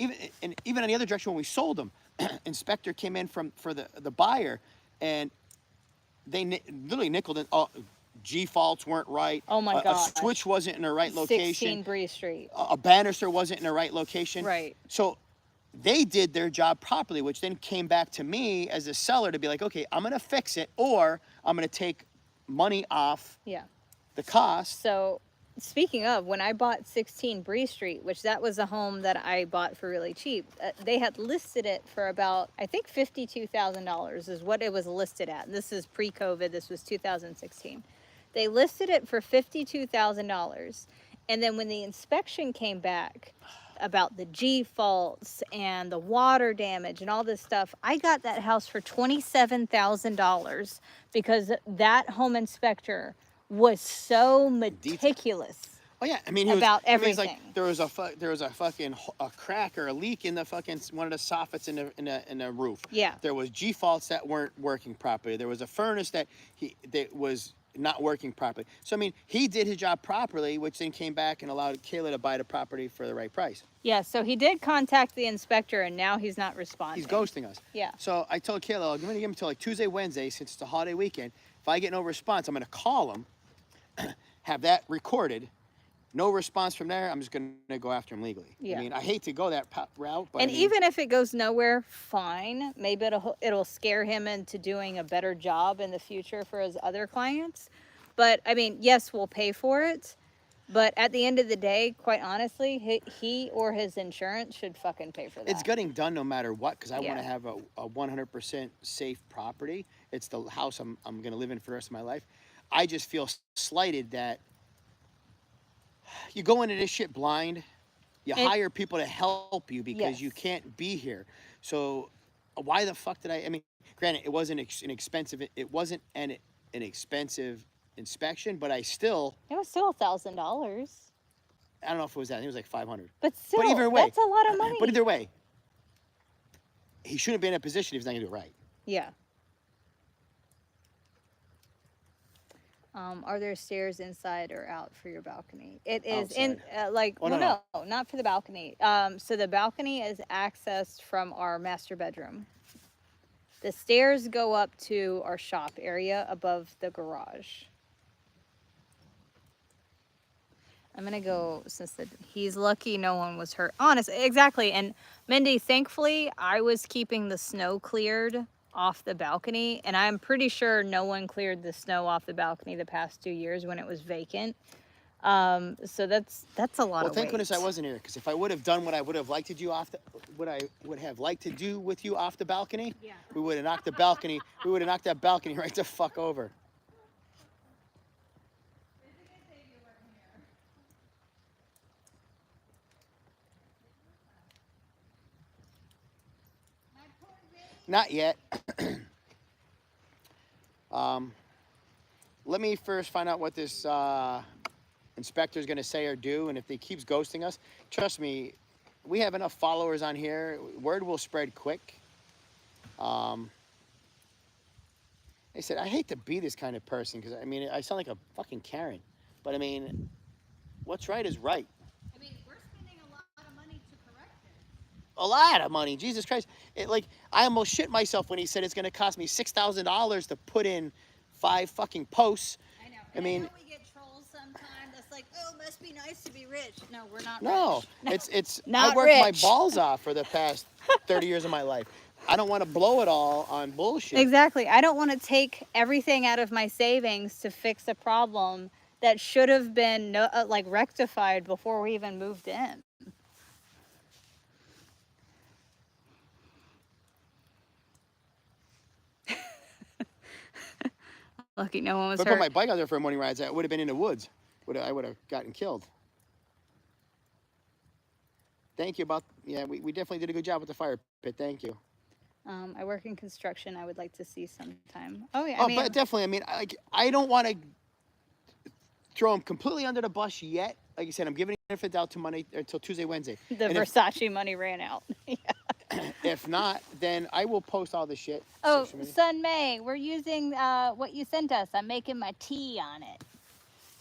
even on the other direction when we sold them, inspector came in for the buyer, and they literally nickeled in. G faults weren't right. Oh my God. A switch wasn't in the right location. 16 Breeze Street. A banister wasn't in the right location. Right. So they did their job properly, which then came back to me as a seller to be like, okay, I'm going to fix it, or I'm going to take money off the cost. So speaking of, when I bought 16 Breeze Street, which that was a home that I bought for really cheap, they had listed it for about, I think $52,000 is what it was listed at. This is pre-COVID. This was 2016. They listed it for $52,000. And then when the inspection came back about the G faults and the water damage and all this stuff, I got that house for $27,000 because that home inspector was so meticulous. Oh yeah, I mean, about everything. Like there was a fucking crack or a leak in the fucking one of the soffits in the roof. Yeah. There was G faults that weren't working properly. There was a furnace that was not working properly. So I mean, he did his job properly, which then came back and allowed Kayla to buy the property for the right price. Yeah. So he did contact the inspector, and now he's not responding. He's ghosting us. Yeah. So I told Kayla, I'm going to give him until like Tuesday, Wednesday, since it's a holiday weekend. If I get no response, I'm going to call him, have that recorded. No response from there, I'm just going to go after him legally. Yeah. I mean, I hate to go that route. But and even if it goes nowhere, fine. Maybe it'll scare him into doing a better job in the future for his other clients. But, I mean, yes, we'll pay for it. But at the end of the day, quite honestly, he or his insurance should fucking pay for that. It's getting done no matter what, because I want to have a 100% safe property. It's the house I'm going to live in for the rest of my life. I just feel slighted that you go into this shit blind. You hire people to help you because you can't be here. So why the fuck did I mean, granted, it wasn't an expensive inspection, but it was still $1,000. I don't know if it was that. I think it was like 500. But still, either way, that's a lot of money. But either way, he shouldn't be in a position if he's not going to do it right. Yeah. Are there stairs inside or out for your balcony? It is outside. No, not for the balcony. So the balcony is accessed from our master bedroom. The stairs go up to our shop area above the garage. I'm going to go, since he's lucky no one was hurt. Honest, exactly. And Mindy, thankfully, I was keeping the snow cleared off the balcony, and I'm pretty sure no one cleared the snow off the balcony the past 2 years when it was vacant. So that's a lot of weight. Thank goodness I wasn't here, because if I would have done what I would have liked to do with you off the balcony, we would have knocked the balcony. We would have knocked that balcony right the fuck over. Not yet. Let me first find out what this inspector is going to say or do, and if he keeps ghosting us, trust me, we have enough followers on here. Word will spread quick. I said, I hate to be this kind of person, because, I mean, I sound like a fucking Karen. But, I mean, what's right is right. I mean, we're spending a lot of money to correct it. A lot of money, Jesus Christ. I almost shit myself when he said it's going to cost me $6,000 to put in 5 fucking posts. I know. I mean, I know we get trolls sometimes. That's like, oh, it must be nice to be rich. No, we're not rich. No, it's not I worked rich. my balls off for the past 30 years of my life. I don't want to blow it all on bullshit. Exactly. I don't want to take everything out of my savings to fix a problem that should have been rectified before we even moved in. Lucky no one was If I put hurt. my bike out there for morning rides, I would have been in the woods. I would have gotten killed. Thank you we definitely did a good job with the fire pit. Thank you. I work in construction. I would like to see sometime. Oh yeah, Oh, but definitely. I mean, I don't want to throw him completely under the bus yet. Like I said, I'm giving it out to Monday until Tuesday, Wednesday. the And Versace money ran out. Yeah. if not, then I will post all the shit. Oh, Sun May, we're using what you sent us. I'm making my tea on it.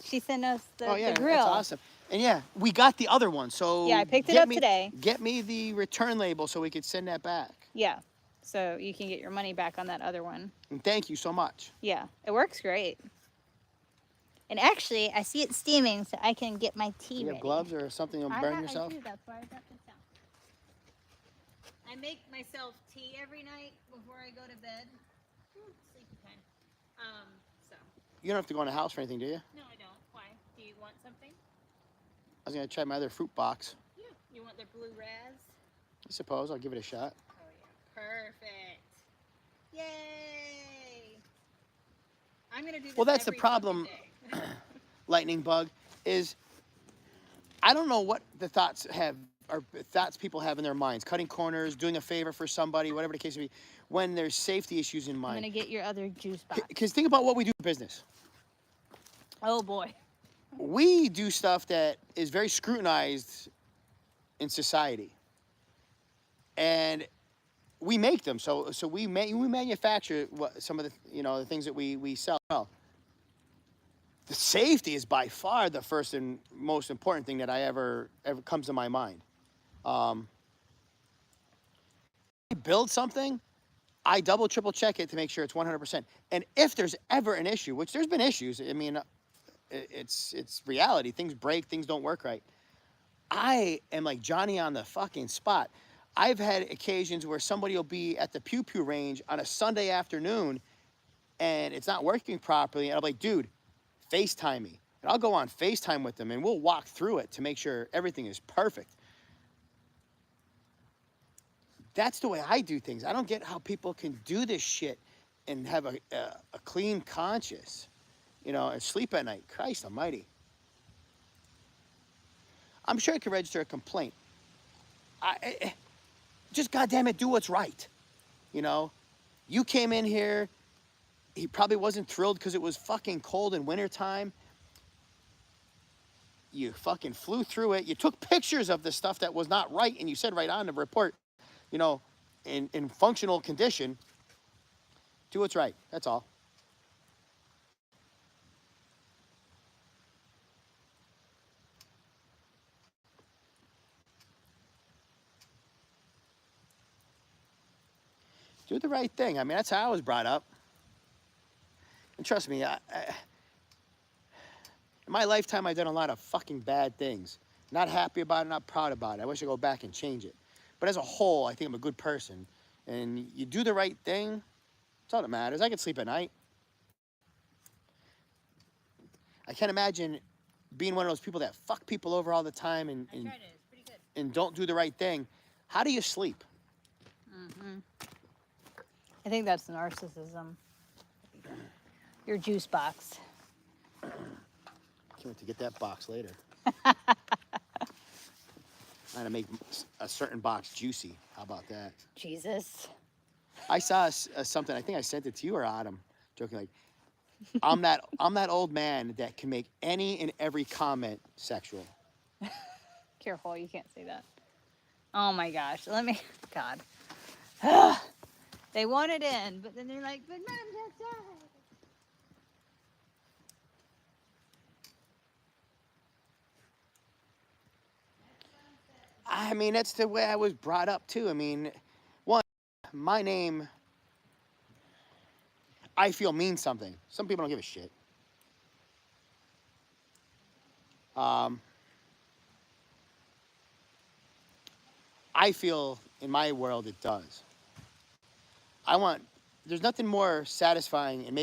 She sent us the grill. That's awesome. And yeah, we got the other one. So yeah, I picked it up today. Get me the return label so we could send that back. Yeah, so you can get your money back on that other one. And thank you so much. Yeah, it works great. And actually, I see it steaming, so I can get my tea ready. You have gloves or something you'll burn yourself? I do. That's why I got this out. I make myself tea every night before I go to bed. Sleepy time. So. You don't have to go in the house for anything, do you? No, I don't. Why? Do you want something? I was going to try my other fruit box. Yeah. You want the blue raz? I suppose. I'll give it a shot. Oh, yeah. Perfect. Yay! I'm going to do this. Well, that's the problem, Lightning Bug, is I don't know what the thoughts people have in their minds. Cutting corners, doing a favor for somebody, whatever the case may be, when there's safety issues in mind. I'm going to get your other juice box. Because think about what we do in business. Oh, boy. We do stuff that is very scrutinized in society. And we make them. So we manufacture some of the things that we sell. The safety is by far the first and most important thing that I ever comes to my mind. I build something, I double, triple check it to make sure it's 100%. And if there's ever an issue, which there's been issues, I mean, it's reality. Things break, things don't work right. I am like Johnny on the fucking spot. I've had occasions where somebody will be at the pew pew range on a Sunday afternoon and it's not working properly. And I'll be like, dude, FaceTime me. And I'll go on FaceTime with them and we'll walk through it to make sure everything is perfect. That's the way I do things. I don't get how people can do this shit and have a clean conscience, and sleep at night. Christ almighty. I'm sure I could register a complaint. Just goddamn it, do what's right. You came in here. He probably wasn't thrilled because it was fucking cold in wintertime. You fucking flew through it. You took pictures of the stuff that was not right, and you said right on the report, in functional condition. Do what's right. That's all. Do the right thing. I mean, that's how I was brought up. And trust me, in my lifetime, I've done a lot of fucking bad things. Not happy about it, not proud about it. I wish I could go back and change it. But as a whole, I think I'm a good person. And you do the right thing, that's all that matters. I can sleep at night. I can't imagine being one of those people that fuck people over all the time and I tried it. It's pretty good. And don't do the right thing. How do you sleep? Mm-hmm. I think that's narcissism. Your juice box. Can't wait to get that box later. I'm gonna make a certain box juicy. How about that? Jesus. I saw something. I think I sent it to you or Adam. Joking, like, I'm that old man that can make any and every comment sexual. Careful, you can't say that. Oh my gosh, God. They want it in, but then they're like, but Mom, that's all. I mean, that's the way I was brought up too. I mean, one, my name, I feel means something. Some people don't give a shit. I feel in my world it does. There's nothing more satisfying in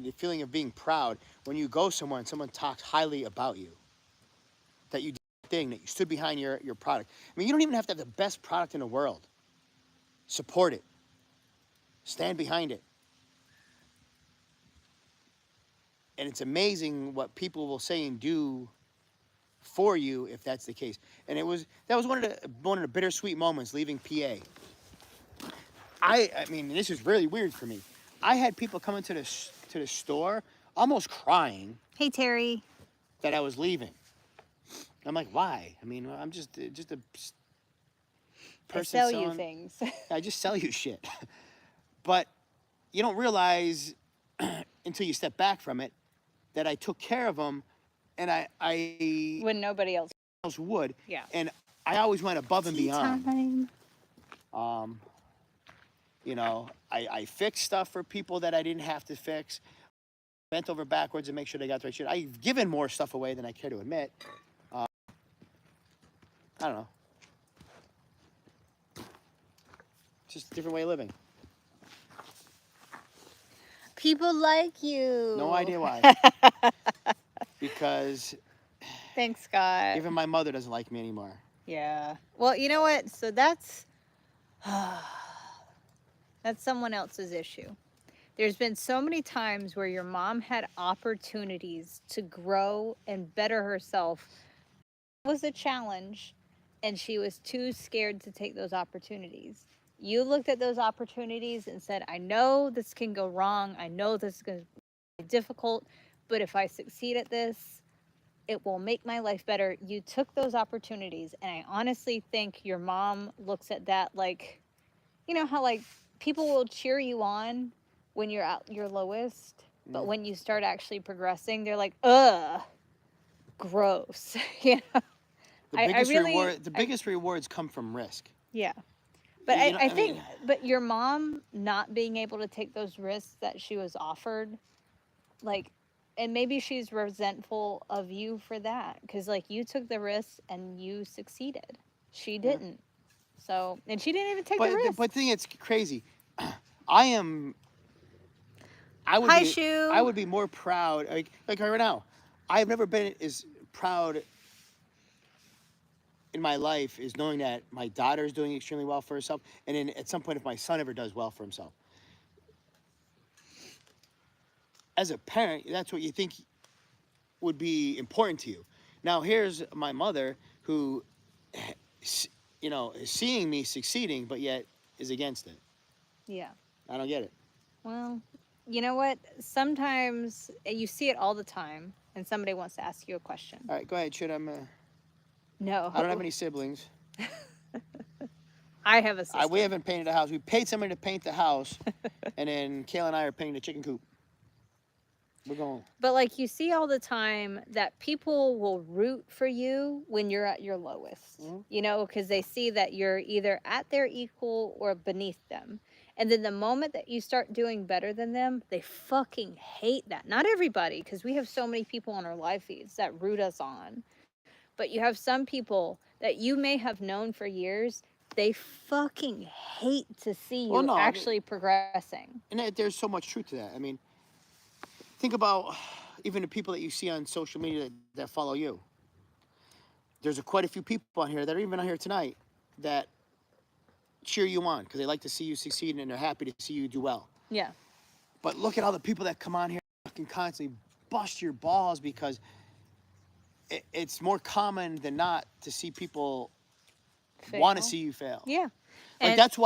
the feeling of being proud when you go somewhere and someone talks highly about you. That you did the thing, that you stood behind your product. I mean, you don't even have to have the best product in the world. Support it. Stand behind it. and it's amazing what people will say and do for you if that's the case. And that was one of the bittersweet moments leaving PA. I mean, this is really weird for me. I had people come into the store almost crying Hey, Terry. that I was leaving. I'm like, why? I mean, I'm just a person I sell you selling. things. I just sell you shit. But you don't realize until you step back from it that I took care of them, and I When nobody else. would. Yeah. And I always went above and beyond. Time. You know, I fixed stuff for people that I didn't have to fix. Bent over backwards to make sure they got the right shit. I've given more stuff away than I care to admit. I don't know. Just a different way of living. People like you. No idea why. Because Thanks, Scott. even my mother doesn't like me anymore. Yeah. Well, you know what? So that's someone else's issue. There's been so many times where your mom had opportunities to grow and better herself. It was a challenge, and she was too scared to take those opportunities. You looked at those opportunities and said, I know this can go wrong. I know this is going to be difficult, but if I succeed at this, it will make my life better. You took those opportunities, and I honestly think your mom looks at that like, you know how like people will cheer you on when you're at your lowest, but when you start actually progressing, they're like, ugh, gross. You know? The biggest rewards come from risk. Yeah. But You know, I think, but your mom not being able to take those risks that she was offered, like, and maybe she's resentful of you for that. Because, like, you took the risks and you succeeded. She didn't. So, and she didn't even take the risk. But the thing, it's crazy. I would be more proud, like right now. I've never been as proud in my life is knowing that my daughter is doing extremely well for herself, and then at some point, if my son ever does well for himself. As a parent, that's what you think would be important to you. Now, here's my mother who, you know, is seeing me succeeding, but yet is against it. Yeah. I don't get it. Well, you know what? Sometimes you see it all the time, and somebody wants to ask you a question. All right, go ahead. No. I don't have any siblings. I have a sister. We haven't painted a house. We paid somebody to paint the house, and then Kayla and I are painting the chicken coop. We're going. But like you see all the time that people will root for you when you're at your lowest, you know, because they see that you're either at their equal or beneath them. And then the moment that you start doing better than them, they fucking hate that. Not everybody, because we have so many people on our live feeds that root us on. But you have some people that you may have known for years, they fucking hate to see you actually progressing. And there's so much truth to that. I mean, think about even the people that you see on social media that follow you. There's quite a few people on here that are even on here tonight that cheer you on because they like to see you succeed and they're happy to see you do well. Yeah. But look at all the people that come on here fucking constantly bust your balls because it's more common than not to see people want to see you fail. Yeah. Like that's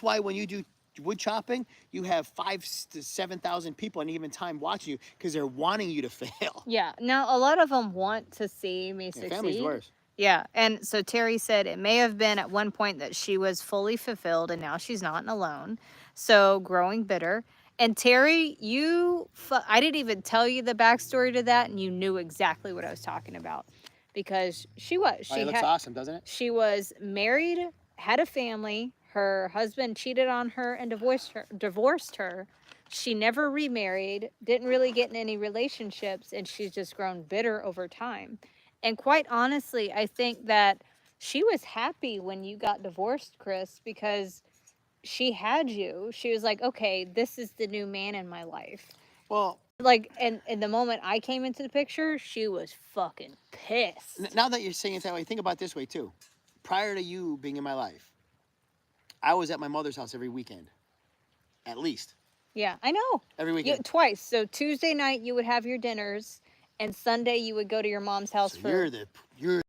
why when you do wood chopping, you have 5,000 to 7,000 people at any given time watching you because they're wanting you to fail. Yeah. Now, a lot of them want to see me succeed. Family's worse. Yeah. And so Terry said it may have been at one point that she was fully fulfilled and now she's not and alone. So growing bitter. And Terry, I didn't even tell you the backstory to that, and you knew exactly what I was talking about because she was. It looks awesome, doesn't it? She was married, had a family. Her husband cheated on her and divorced her. She never remarried, didn't really get in any relationships, and she's just grown bitter over time. And quite honestly, I think that she was happy when you got divorced, Chris, because she had you. She was like, okay, this is the new man in my life. Well, like, and the moment I came into the picture, she was fucking pissed. Now that you're saying it that way, think about it this way too. Prior to you being in my life, I was at my mother's house every weekend, at least. Yeah, I know. every You weekend. twice. So Tuesday night you would have your dinners, and Sunday you would go to your mom's house So for. you're.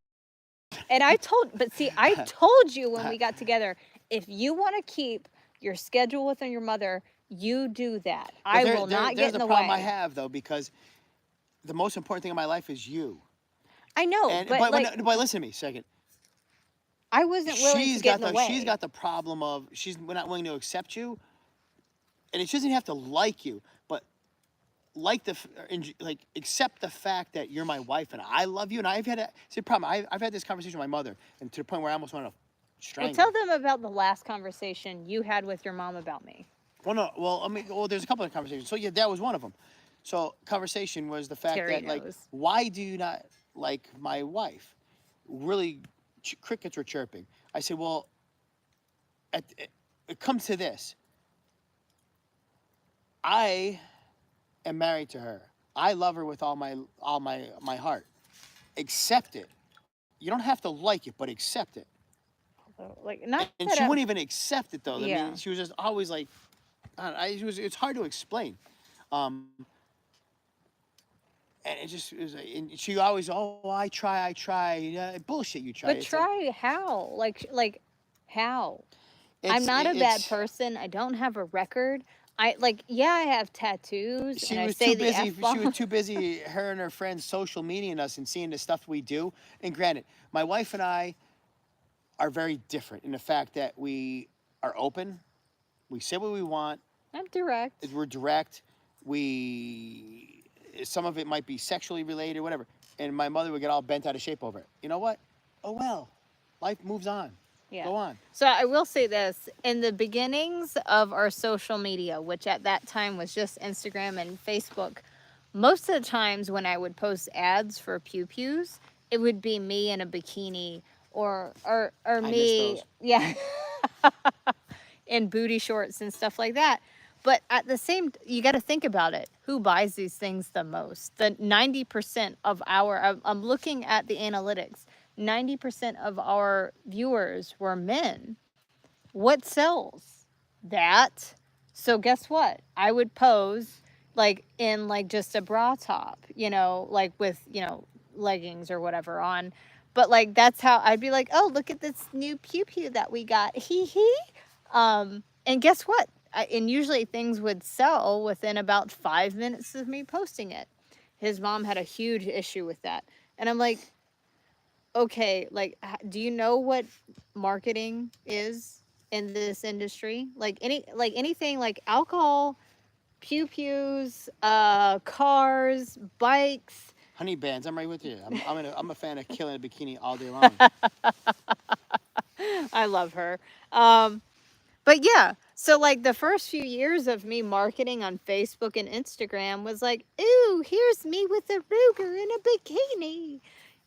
And I told, but see, I told you when we got together, if you want to keep your schedule with your mother, you do that. But I will not get there's in a the problem I way. have though, because the most important thing in my life is you. I know, And but like, but listen to me a second. I wasn't willing to get in the way. She's got the problem of she's not willing to accept you, and she doesn't have to like you, but like like accept the fact that you're my wife and I love you. And I've had see the problem. I've had this conversation with my mother, and to the point where I almost want to Well, strangle tell her. them about the last conversation you had with your mom about me. Well, no, well, I mean, well, there's a couple of conversations. So yeah, that was one of them. So conversation was the fact Terry that like, knows. why do you not like my wife? Really, crickets were chirping. I said, well, it comes to this. I am married to her. I love her with all my heart. Accept it. You don't have to like it, but accept it. Like, not And that she I'm, wouldn't even accept it though. I yeah. mean, she was just always like, it's hard to explain. Um, and it just it was, and she always, oh, I try. Bullshit, you try. But It's like try how? Like how? I'm it's not a bad it's. person. I don't have a record. I like, yeah, I have tattoos and She I was say too the busy. F She was bomb. too busy. Her and her friends social mediaing us and seeing the stuff we do. And granted, my wife and I are very different in the fact that we are open. We say what we want. I'm direct. We're direct. We some of it might be sexually related, whatever. And my mother would get all bent out of shape over it. You know what? Oh well, life moves on. Yeah. Go on. So I will say this, in the beginnings of our social media, which at that time was just Instagram and Facebook, most of the times when I would post ads for Pew Pews, it would be me in a bikini or I miss me, those. yeah, in booty shorts and stuff like that. But at the same, you got to think about it. Who buys these things the most? The 90% of I'm looking at the analytics. 90% of our viewers were men. What sells? That. So guess what? I would pose like in like just a bra top, like with, leggings or whatever on. But like that's how I'd be like, "Oh, look at this new pew pew that we got." Hee hee. And guess what? And usually things would sell within about 5 minutes of me posting it. His mom had a huge issue with that. And I'm like, okay, like, do you know what marketing is in this industry? Like anything like alcohol, pew pews, cars, bikes. Honey bands. I'm right with you. I'm a fan of killing a bikini all day long. I love her. But yeah, so like the first few years of me marketing on Facebook and Instagram was like, ooh, here's me with a Ruger in a bikini.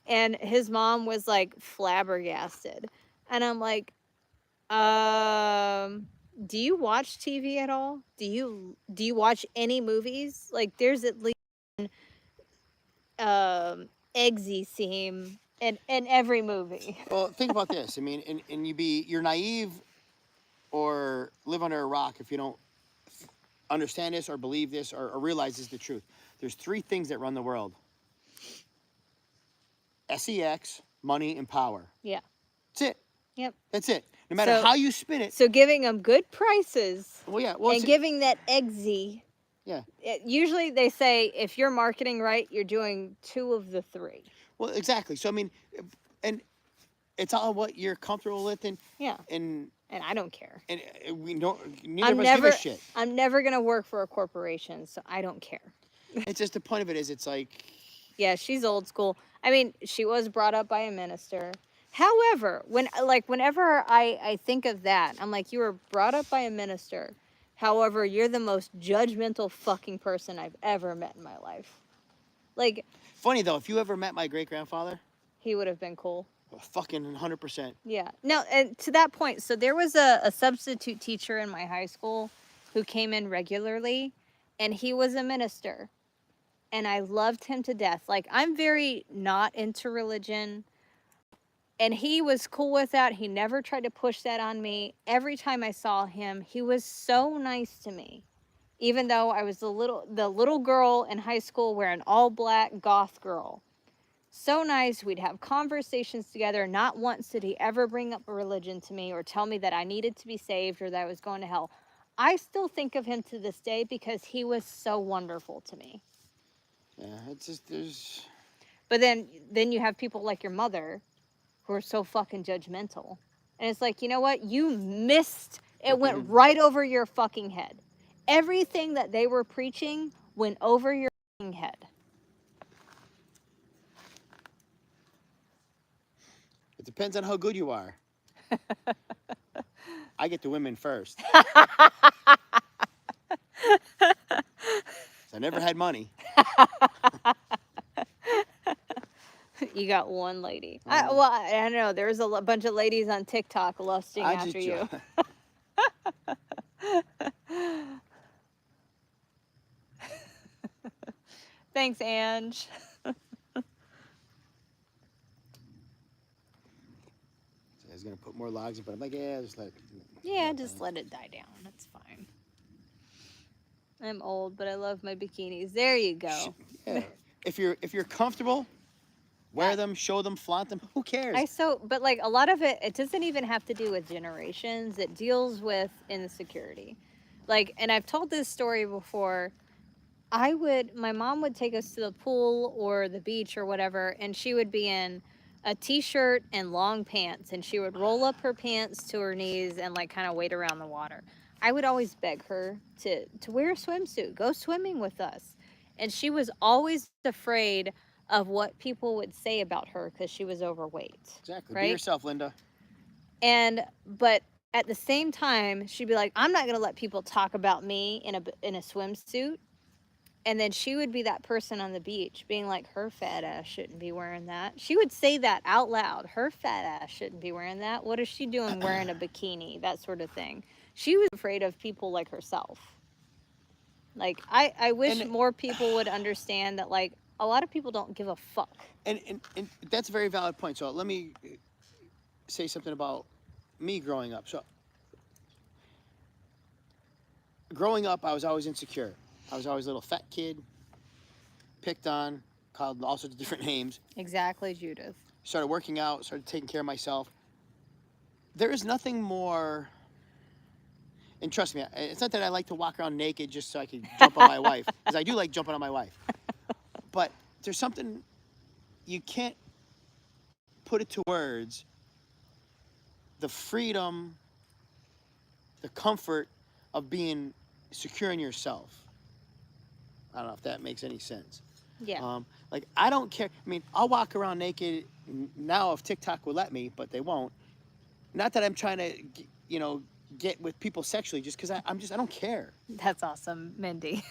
And his mom was like flabbergasted. And I'm like, do you watch TV at all? Do you watch any movies? Like there's at least Eggsy scene in every movie. Well, think about this. I mean, and you're naive or live under a rock if you don't understand this or believe this or realize this is the truth. There's three things that run the world: sex, money, and power. Yeah. That's it. Yep. That's it. No matter how you spin it. So giving them good prices. Well, yeah. Well, and giving that Eggsy. Yeah. Usually they say if you're marketing right, you're doing two of the three. Well, exactly. So I mean, and it's all what you're comfortable with, and yeah, and I don't care. And we don't. Neither of us give a shit. I'm never gonna work for a corporation, so I don't care. It's just the point of it is, it's like. Yeah, she's old school. I mean, she was brought up by a minister. However, whenever I think of that, I'm like, you were brought up by a minister. However, you're the most judgmental fucking person I've ever met in my life. Like. Funny though, if you ever met my great grandfather, he would have been cool. Fucking 100%. Yeah. No, and to that point, so there was a substitute teacher in my high school who came in regularly, and he was a minister. And I loved him to death. Like, I'm very not into religion. And he was cool with that. He never tried to push that on me. Every time I saw him, he was so nice to me. even though I was the little girl in high school wearing all black goth girl. So nice. We'd have conversations together. Not once did he ever bring up a religion to me or tell me that I needed to be saved or that I was going to hell. I still think of him to this day because he was so wonderful to me. Yeah, it's just there's. But then you have people like your mother who are so fucking judgmental. And it's like, you know what? You missed. It went right over your fucking head. Everything that they were preaching went over your fucking head. It depends on how good you are. I get the women first. I never had money. You got one lady. I don't know. There's a bunch of ladies on TikTok lusting after you. Thanks, Ange. I was gonna put more logs in, but I'm like, yeah, just let. Yeah, just let it die down. That's fine. I'm old, but I love my bikinis. There you go. Yeah. If you're comfortable, wear them, show them, flaunt them. Who cares? But like a lot of it doesn't even have to do with generations. It deals with insecurity. Like, and I've told this story before. My mom would take us to the pool or the beach or whatever, and she would be in a t-shirt and long pants, and she would roll up her pants to her knees and like kind of wade around the water. I would always beg her to wear a swimsuit, go swimming with us. And she was always afraid of what people would say about her because she was overweight. Exactly. Right? Be yourself, Linda. But at the same time, she'd be like, I'm not going to let people talk about me in a swimsuit. And then she would be that person on the beach being like, her fat ass shouldn't be wearing that. She would say that out loud. Her fat ass shouldn't be wearing that. What is she doing wearing a bikini? That sort of thing. She was afraid of people like herself. Like, I wish more people would understand that, like, a lot of people don't give a fuck. And that's a very valid point. So let me say something about me growing up. So growing up, I was always insecure. I was always a little fat kid, picked on, called all sorts of different names. Exactly, Judith. Started working out, started taking care of myself. There is nothing more, and trust me, it's not that I like to walk around naked just so I can jump on my wife, because I do like jumping on my wife. But there's something, you can't put it to words, the freedom, the comfort of being secure in yourself. I don't know if that makes any sense. Yeah. Like, I don't care. I mean, I'll walk around naked now if TikTok will let me, but they won't. Not that I'm trying to, get with people sexually, just because I don't care. That's awesome, Mindy.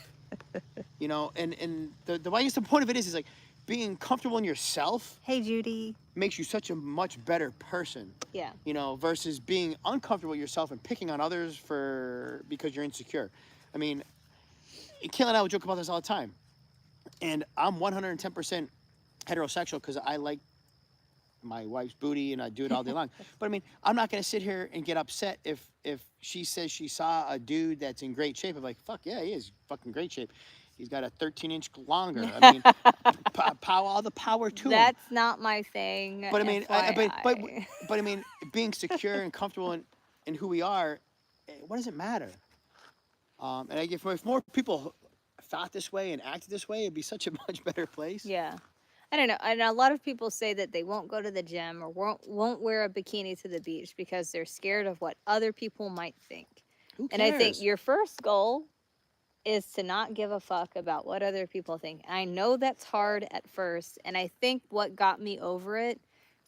And the I guess the point of it is like being comfortable in yourself. Hey, Judy. Makes you such a much better person. Yeah. Versus being uncomfortable with yourself and picking on others because you're insecure. I mean, Kayla and I would joke about this all the time. And I'm 110% heterosexual because I like my wife's booty and I do it all day long. But I mean, I'm not going to sit here and get upset if she says she saw a dude that's in great shape. I'm like, fuck yeah, he is fucking great shape. He's got a 13-inch longer. I mean, all the power to him. That's not my thing. But I mean, but I mean, being secure and comfortable in who we are, what does it matter? And if more people thought this way and acted this way, it'd be such a much better place. Yeah. I don't know. And a lot of people say that they won't go to the gym or won't wear a bikini to the beach because they're scared of what other people might think. Who cares? And I think your first goal is to not give a fuck about what other people think. I know that's hard at first. And I think what got me over it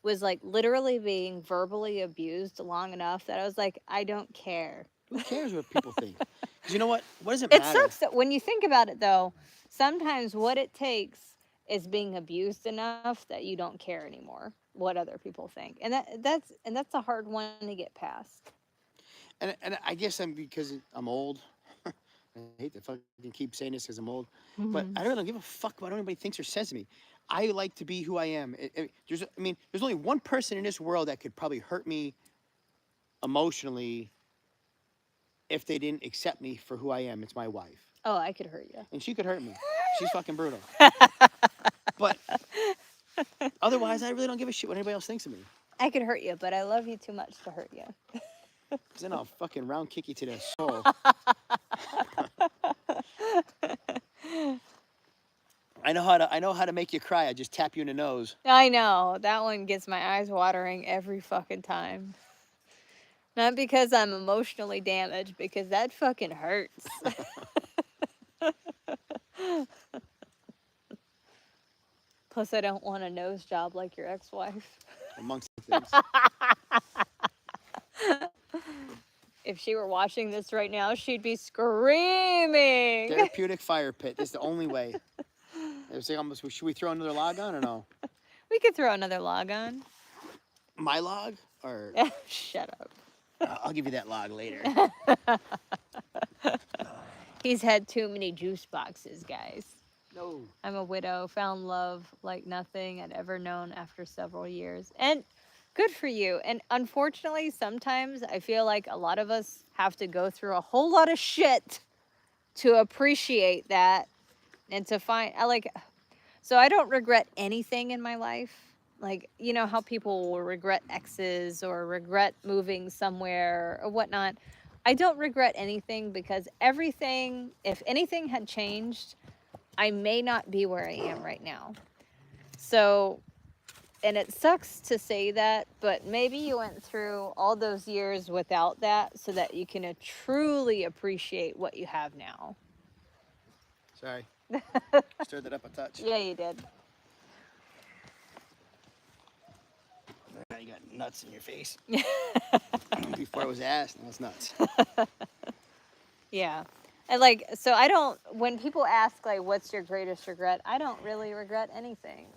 was like literally being verbally abused long enough that I was like, I don't care. Who cares what people think? Because you know what? What does it matter? It sucks that when you think about it, though, sometimes what it takes is being abused enough that you don't care anymore what other people think. And that's a hard one to get past. And I guess because I'm old. I hate to fucking keep saying this because I'm old, but I really don't give a fuck about what anybody thinks or says to me. I like to be who I am. There's only one person in this world that could probably hurt me emotionally if they didn't accept me for who I am. It's my wife. Oh, I could hurt you. And she could hurt me. She's fucking brutal. But otherwise, I really don't give a shit what anybody else thinks of me. I could hurt you, but I love you too much to hurt you. Because then I'll fucking round kick you to the soul. I know how to make you cry. I just tap you in the nose. I know. That one gets my eyes watering every fucking time. Not because I'm emotionally damaged, because that fucking hurts. Plus, I don't want a nose job like your ex-wife. Amongst other things. If she were watching this right now, she'd be screaming. Therapeutic fire pit. That's the only way. Should we throw another log on or no? We could throw another log on. My log? Or Shut up. I'll give you that log later. He's had too many juice boxes, guys. No. I'm a widow, found love like nothing I'd ever known after several years. And good for you. And unfortunately, sometimes I feel like a lot of us have to go through a whole lot of shit to appreciate that and to find, so I don't regret anything in my life. Like, you know how people will regret exes or regret moving somewhere or whatnot. I don't regret anything because everything, if anything had changed, I may not be where I am right now. So, and it sucks to say that, but maybe you went through all those years without that so that you can truly appreciate what you have now. Sorry. Stirred it up a touch. Yeah, you did. Now you got nuts in your face. Before it was ass, now it's nuts. Yeah. And so when people ask, what's your greatest regret? I don't really regret anything.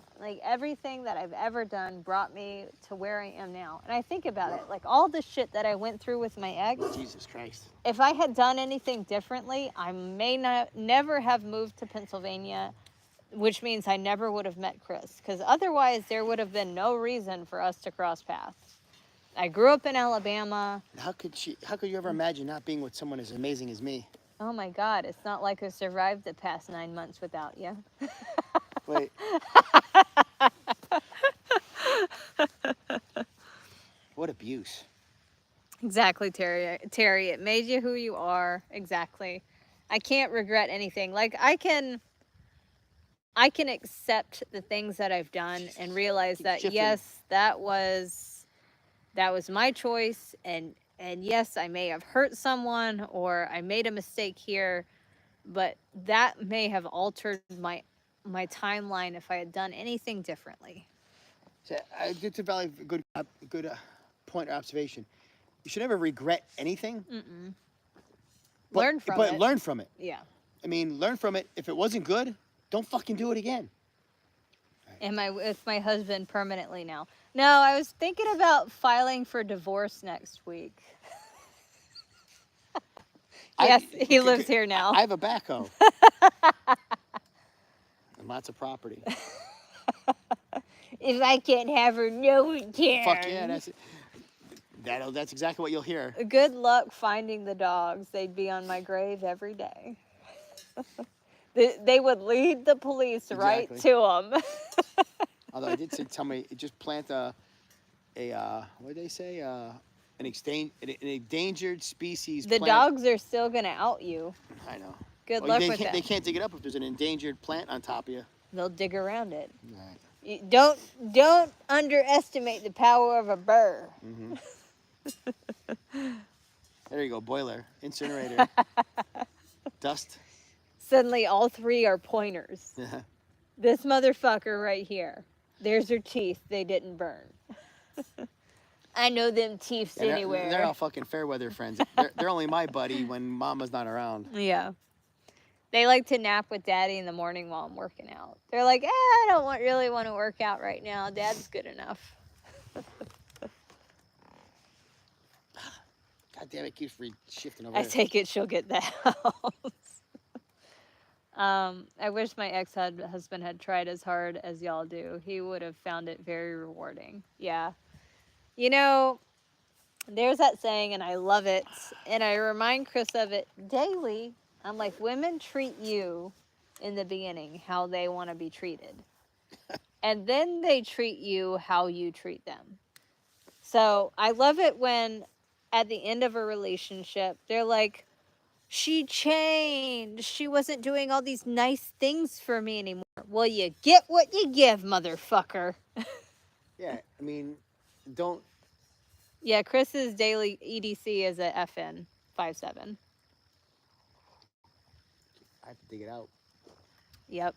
Everything that I've ever done brought me to where I am now. And I think about it, all the shit that I went through with my ex. Jesus Christ. If I had done anything differently, I may never have moved to Pennsylvania, which means I never would have met Chris. Because otherwise, there would have been no reason for us to cross paths. I grew up in Alabama. How could you ever imagine not being with someone as amazing as me? Oh my God, it's not like I survived the past 9 months without you. Wait. What abuse. Exactly, Terry. Terry, it made you who you are. Exactly. I can't regret anything. I can accept the things that I've done and realize that shifting. Yes, that was my choice, and yes, I may have hurt someone or I made a mistake here, but that may have altered my timeline if I had done anything differently. So, it's a very good point or observation. You should never regret anything. Mm-mm. But learn from it. Yeah. I mean, learn from it. If it wasn't good, don't fucking do it again. Am I with my husband permanently now? No, I was thinking about filing for divorce next week. Yes, he lives here now. I have a backhoe. And lots of property. If I can't have her, no one can. Fuck yeah, that's it. That's exactly what you'll hear. Good luck finding the dogs. They'd be on my grave every day. They would lead the police right to them. Although I did tell me, just plant what did they say? An endangered species The plant. dogs are still going to out you. I know. Good luck with They that. can't dig it up if there's an endangered plant on top of you. They'll dig around it. Right. Don't underestimate the power of a burr. Mm-hmm. There you go, boiler, incinerator, dust. Suddenly all three are pointers. This motherfucker right here. There's her teeth. They didn't burn. I know them teeths anywhere. They're all fucking fair weather friends. They're only my buddy when mama's not around. Yeah. They like to nap with daddy in the morning while I'm working out. They're like, I don't really want to work out right now. Dad's good enough. God damn it, keeps shifting over I there. take it she'll get the house. I wish my ex-husband had tried as hard as y'all do. He would have found it very rewarding. Yeah. You know, there's that saying, and I love it, and I remind Chris of it daily. I'm like, women treat you in the beginning how they want to be treated. And then they treat you how you treat them. So I love it when at the end of a relationship, they're like, she changed. She wasn't doing all these nice things for me anymore. Well, you get what you give, motherfucker. Yeah, I mean, don't. Yeah, Chris's daily EDC is a FN 57. I have to dig it out. Yep.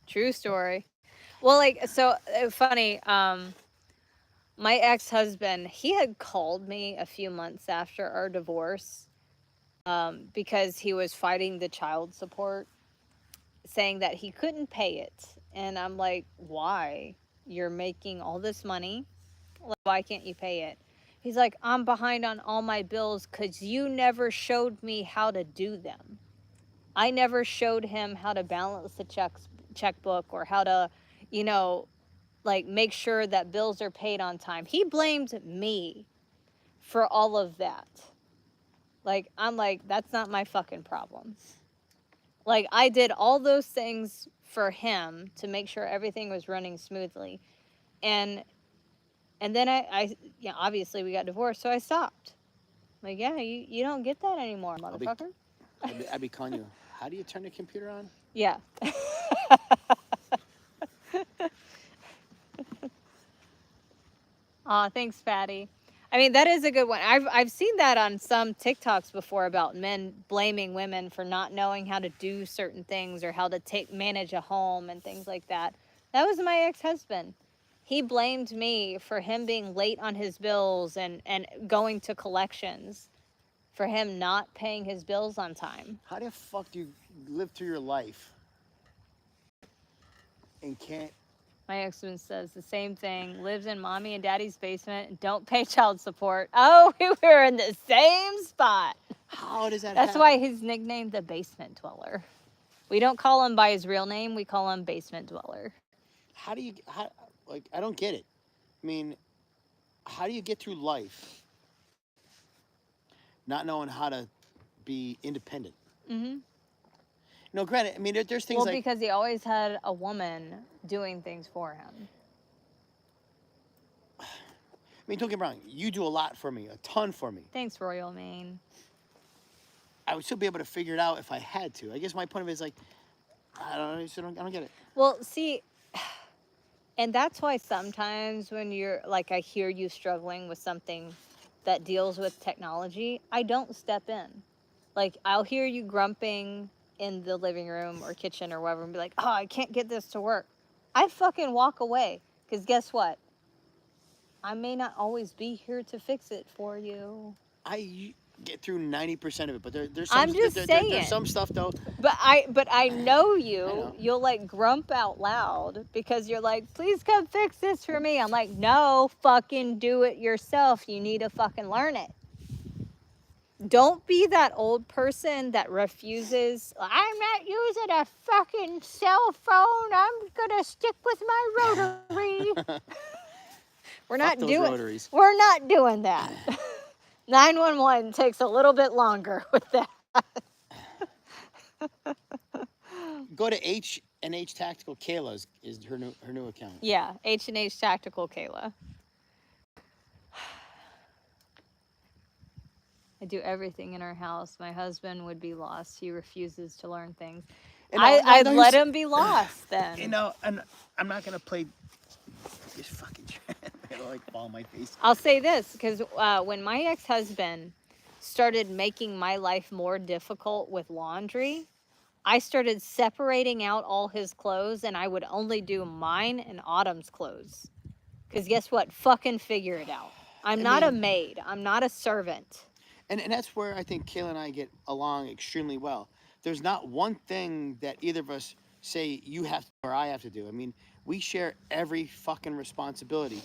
True story. Well, like, so funny. My ex-husband, he had called me a few months after our divorce, because he was fighting the child support, saying that he couldn't pay it. And I'm like, why? You're making all this money. Like, why can't you pay it? He's like, I'm behind on all my bills because you never showed me how to do them. I never showed him how to balance the checkbook or how to, you know, like make sure that bills are paid on time. He blamed me for all of that. Like, I'm like, that's not my fucking problem. Like, I did all those things for him to make sure everything was running smoothly. And then I yeah, obviously we got divorced, so I stopped. Like, yeah, you don't get that anymore, motherfucker. I'd be calling you. How do you turn the computer on? Yeah. Aw, thanks, Patty. I mean, that is a good one. I've seen that on some TikToks before about men blaming women for not knowing how to do certain things or how to manage a home and things like that. That was my ex-husband. He blamed me for him being late on his bills and going to collections, for him not paying his bills on time. How the fuck do you live through your life and can't? My ex-husband says the same thing, lives in mommy and daddy's basement and don't pay child support. Oh, we were in the same spot. How does that That's happen? why he's nicknamed the basement dweller. We don't call him by his real name. We call him basement dweller. Like, I don't get it. I mean, how do you get through life not knowing how to be independent? Mm-hmm. No, granted, I mean, there's things Well, like... because he always had a woman doing things for him. I mean, don't get me wrong. You do a lot for me, a ton for me. Thanks, Royal Maine. I would still be able to figure it out if I had to. I guess my point of it is like, I don't get it. Well, see, and that's why sometimes when you're like, I hear you struggling with something that deals with technology, I don't step in. Like, I'll hear you grumping in the living room or kitchen or wherever and be like, oh, I can't get this to work. I fucking walk away. Because guess what? I may not always be here to fix it for you. I get through 90% of it, but there's I'm just saying. There's some stuff though. But I know you. I know. You'll like grump out loud because you're like, please come fix this for me. I'm like, no, fucking do it yourself. You need to fucking learn it. Don't be that old person that refuses. I'm not using a fucking cell phone. I'm gonna stick with my rotary. We're not doing that. 911 takes a little bit longer with that. Go to H&H Tactical. Kayla's is her new account. Yeah, H&H Tactical Kayla. I do everything in our house. My husband would be lost. He refuses to learn things. I'd let him be lost then. You know, and I'm not gonna play this fucking it'll like fall on my face. I'll say this, because when my ex-husband started making my life more difficult with laundry, I started separating out all his clothes, and I would only do mine and Autumn's clothes. Because guess what? Fucking figure it out. I'm not a maid. I'm not a servant. And that's where I think Kayla and I get along extremely well. There's not one thing that either of us say you have to or I have to do. I mean, we share every fucking responsibility.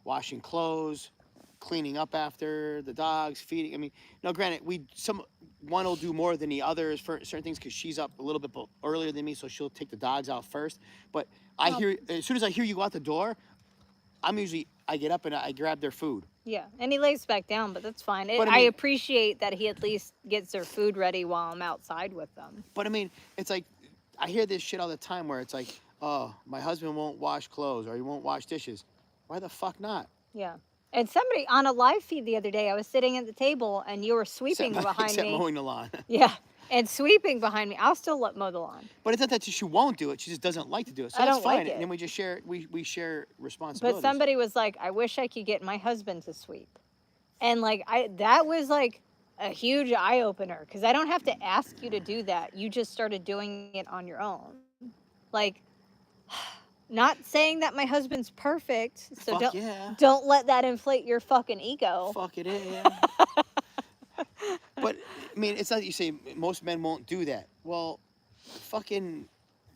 Washing clothes, cleaning up after the dogs, feeding. I mean, no, granted, one will do more than the others for certain things because she's up a little bit earlier than me, so she'll take the dogs out first. But as soon as I hear you go out the door, I get up and I grab their food. Yeah, and he lays back down, but that's fine. But I appreciate that he at least gets their food ready while I'm outside with them. But I mean, it's like, I hear this shit all the time where it's like, oh, my husband won't wash clothes or he won't wash dishes. Why the fuck not? Yeah. And somebody on a live feed the other day, I was sitting at the table and you were sweeping behind except me. mowing the lawn. Yeah. And sweeping behind me. I'll still mow the lawn. But it's not that she won't do it. She just doesn't like to do it. So I that's don't fine. like it. And then we just share, we share responsibilities. But somebody was like, I wish I could get my husband to sweep. And like, that was like a huge eye opener because I don't have to ask you to do that. You just started doing it on your own. Like, not saying that my husband's perfect, so don't let that inflate your fucking ego. Fuck it, yeah. But I mean, it's not that you say most men won't do that. Well, fucking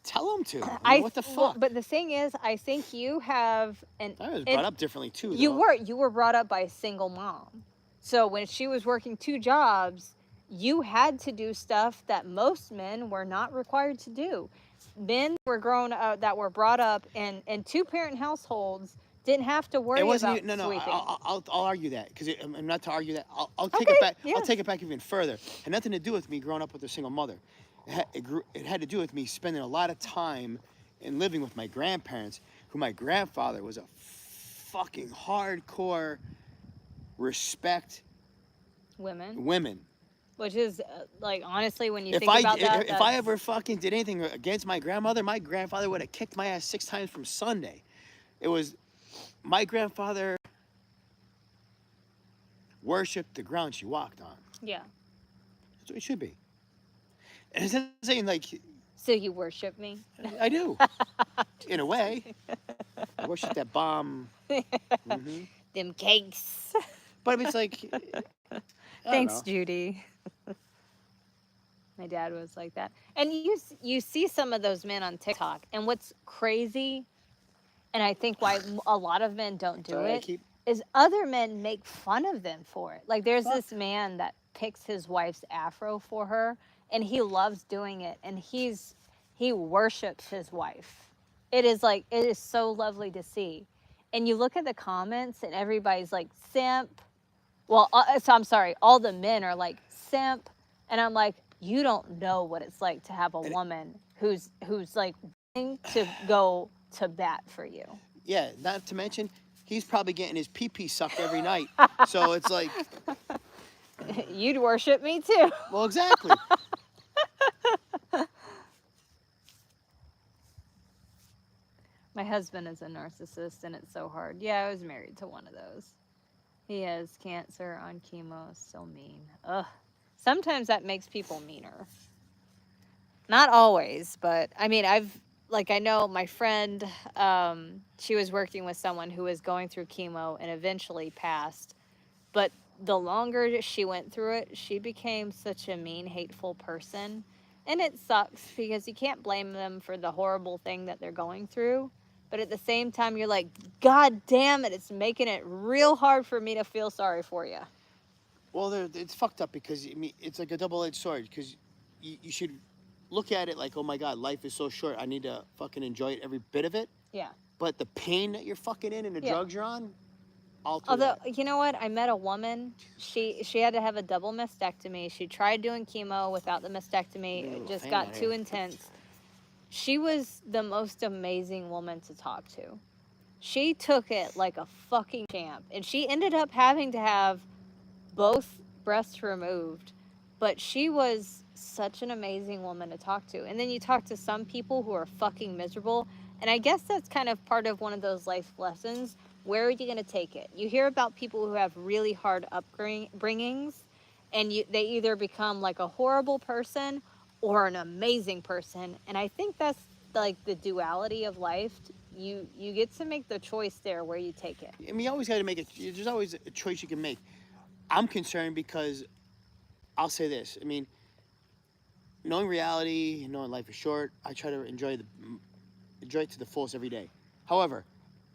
tell them to. I mean, what the fuck? Well, but the thing is, I think you have an. I was brought up differently too. You were brought up by a single mom, so when she was working 2 jobs, you had to do stuff that most men were not required to do. Men were that were brought up in 2-parent households didn't have to worry about sweeping. I'll argue that because I'm not to argue that. I'll take it back. Yeah. I'll take it back even further. It had nothing to do with me growing up with a single mother. It had to do with me spending a lot of time and living with my grandparents, who my grandfather was a fucking hardcore respect women. Which is, like, honestly, when you think about that... If I ever fucking did anything against my grandmother, my grandfather would have kicked my ass 6 times from Sunday. It was... My grandfather worshipped the ground she walked on. Yeah. That's what it should be. And it's not saying, like... So you worship me? I do. In a way. I worship that bomb. Mm-hmm. Them cakes. But it's like... Thanks, Judy. My dad was like that. And you see some of those men on TikTok, and what's crazy, and I think why a lot of men don't do it, is other men make fun of them for it. Like, there's this man that picks his wife's afro for her, and he loves doing it, and he worships his wife. It is so lovely to see. And you look at the comments, and everybody's like, simp. Well, so I'm sorry, all the men are like, simp. And I'm like, you don't know what it's like to have a woman who's like willing to go to bat for you. Yeah, not to mention, he's probably getting his pee-pee sucked every night. So it's like... You'd worship me too. Well, exactly. My husband is a narcissist, and it's so hard. Yeah, I was married to one of those. He has cancer on chemo. So mean. Ugh. Sometimes that makes people meaner. Not always, but I mean, I know my friend, she was working with someone who was going through chemo and eventually passed. But the longer she went through it, she became such a mean, hateful person. And it sucks because you can't blame them for the horrible thing that they're going through. But at the same time, you're like, God damn it, it's making it real hard for me to feel sorry for you. Well, it's fucked up because, I mean, it's like a double-edged sword because you should look at it like, oh my God, life is so short. I need to fucking enjoy it, every bit of it. Yeah. But the pain that you're fucking in and the drugs you're on, although, you know what? I met a woman. She had to have a double mastectomy. She tried doing chemo without the mastectomy. It just got too intense. She was the most amazing woman to talk to. She took it like a fucking champ. And she ended up having to have both breasts removed. But she was such an amazing woman to talk to. And then you talk to some people who are fucking miserable. And I guess that's kind of part of one of those life lessons. Where are you going to take it? You hear about people who have really hard upbringings. And they either become like a horrible person or an amazing person. And I think that's like the duality of life. You get to make the choice there where you take it. I mean, you always got to make it. There's always a choice you can make. I'm concerned because I'll say this. I mean, knowing reality, knowing life is short, I try to enjoy it to the fullest every day. However,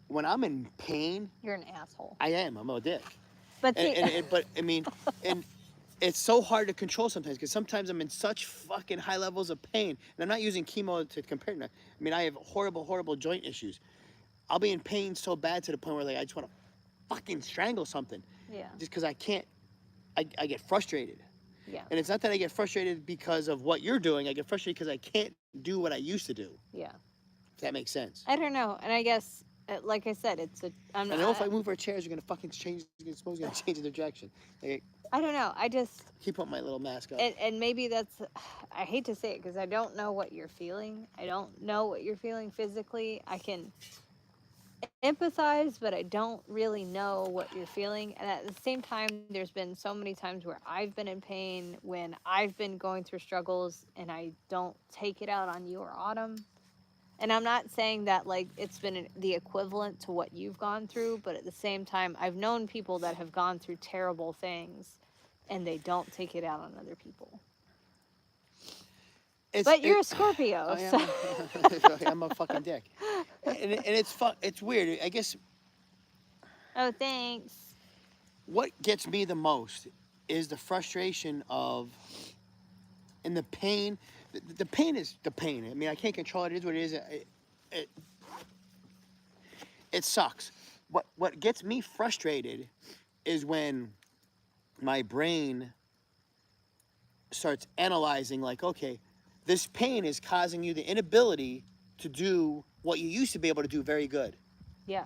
when I'm in pain, you're an asshole. I am. I'm a dick. But but I mean, and it's so hard to control sometimes because sometimes I'm in such fucking high levels of pain, and I'm not using chemo to compare to. I mean, I have horrible, horrible joint issues. I'll be in pain so bad to the point where like I just want to fucking strangle something Yeah. just because I can't. I get frustrated. Yeah. And it's not that I get frustrated because of what you're doing. I get frustrated because I can't do what I used to do. Yeah. If that makes sense. I don't know, and I guess, like I said, it's a. I know if I move our chairs, you're gonna fucking change. It's supposed to change the direction. Like, I don't know. I just. keep putting my little mask up. And maybe that's. I hate to say it because I don't know what you're feeling. I don't know what you're feeling physically. I can empathize, but I don't really know what you're feeling. And at the same time, there's been so many times where I've been in pain when I've been going through struggles and I don't take it out on you or Autumn. And I'm not saying that like it's been the equivalent to what you've gone through, but at the same time, I've known people that have gone through terrible things and they don't take it out on other people. But you're a Scorpio, so. I'm a fucking dick. And it's weird. I guess Oh, thanks. what gets me the most is the frustration of and the pain. The pain is the pain. I mean, I can't control it. It is what it is. It sucks. What gets me frustrated is when my brain starts analyzing, like, okay, this pain is causing you the inability to do what you used to be able to do very good. Yeah.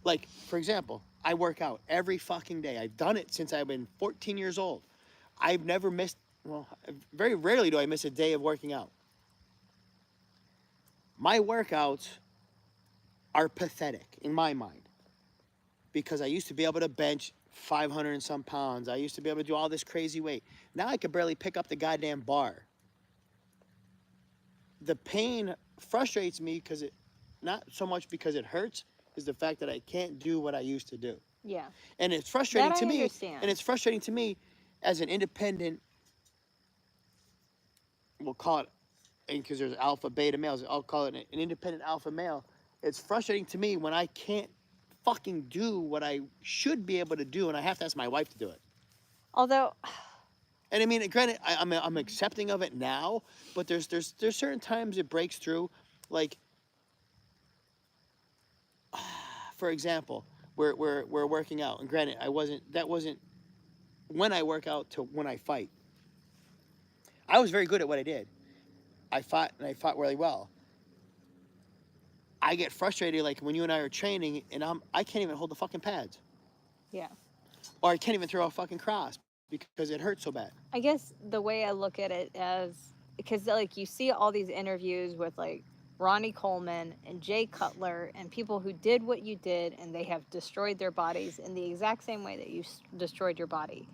Like, for example, I work out every fucking day. I've done it since I've been 14 years old. I've never missed, well, very rarely do I miss a day of working out. My workouts are pathetic in my mind because I used to be able to bench 500 and some pounds. I used to be able to do all this crazy weight. Now I could barely pick up the goddamn bar. The pain frustrates me because it, not so much because it hurts, is the fact that I can't do what I used to do. Yeah. And it's frustrating That to I me. understand. And it's frustrating to me as an independent, we'll call it, and because there's alpha, beta males, I'll call it an independent alpha male. It's frustrating to me when I can't fucking do what I should be able to do, and I have to ask my wife to do it. Although, and I mean, granted, I'm accepting of it now, but there's certain times it breaks through, like, for example, we're working out, and granted, that wasn't when I work out to when I fight. I was very good at what I did. I fought, and I fought really well. I get frustrated, like when you and I are training, and I can't even hold the fucking pads. yeah. Or I can't even throw a fucking cross because it hurts so bad. I guess the way I look at it as, because like you see all these interviews with like Ronnie Coleman and Jay Cutler and people who did what you did and they have destroyed their bodies in the exact same way that you destroyed your body.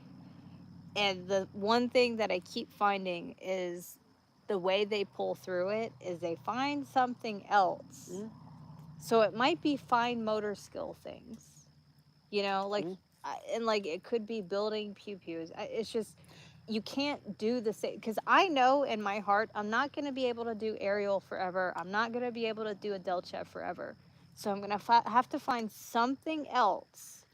And the one thing that I keep finding is the way they pull through it is they find something else. Mm-hmm. So it might be fine motor skill things, you know, like, and like it could be building pew-pews. It's just, you can't do the same, because I know in my heart I'm not going to be able to do aerial forever. I'm not going to be able to do a delta forever. So I'm going to have to find something else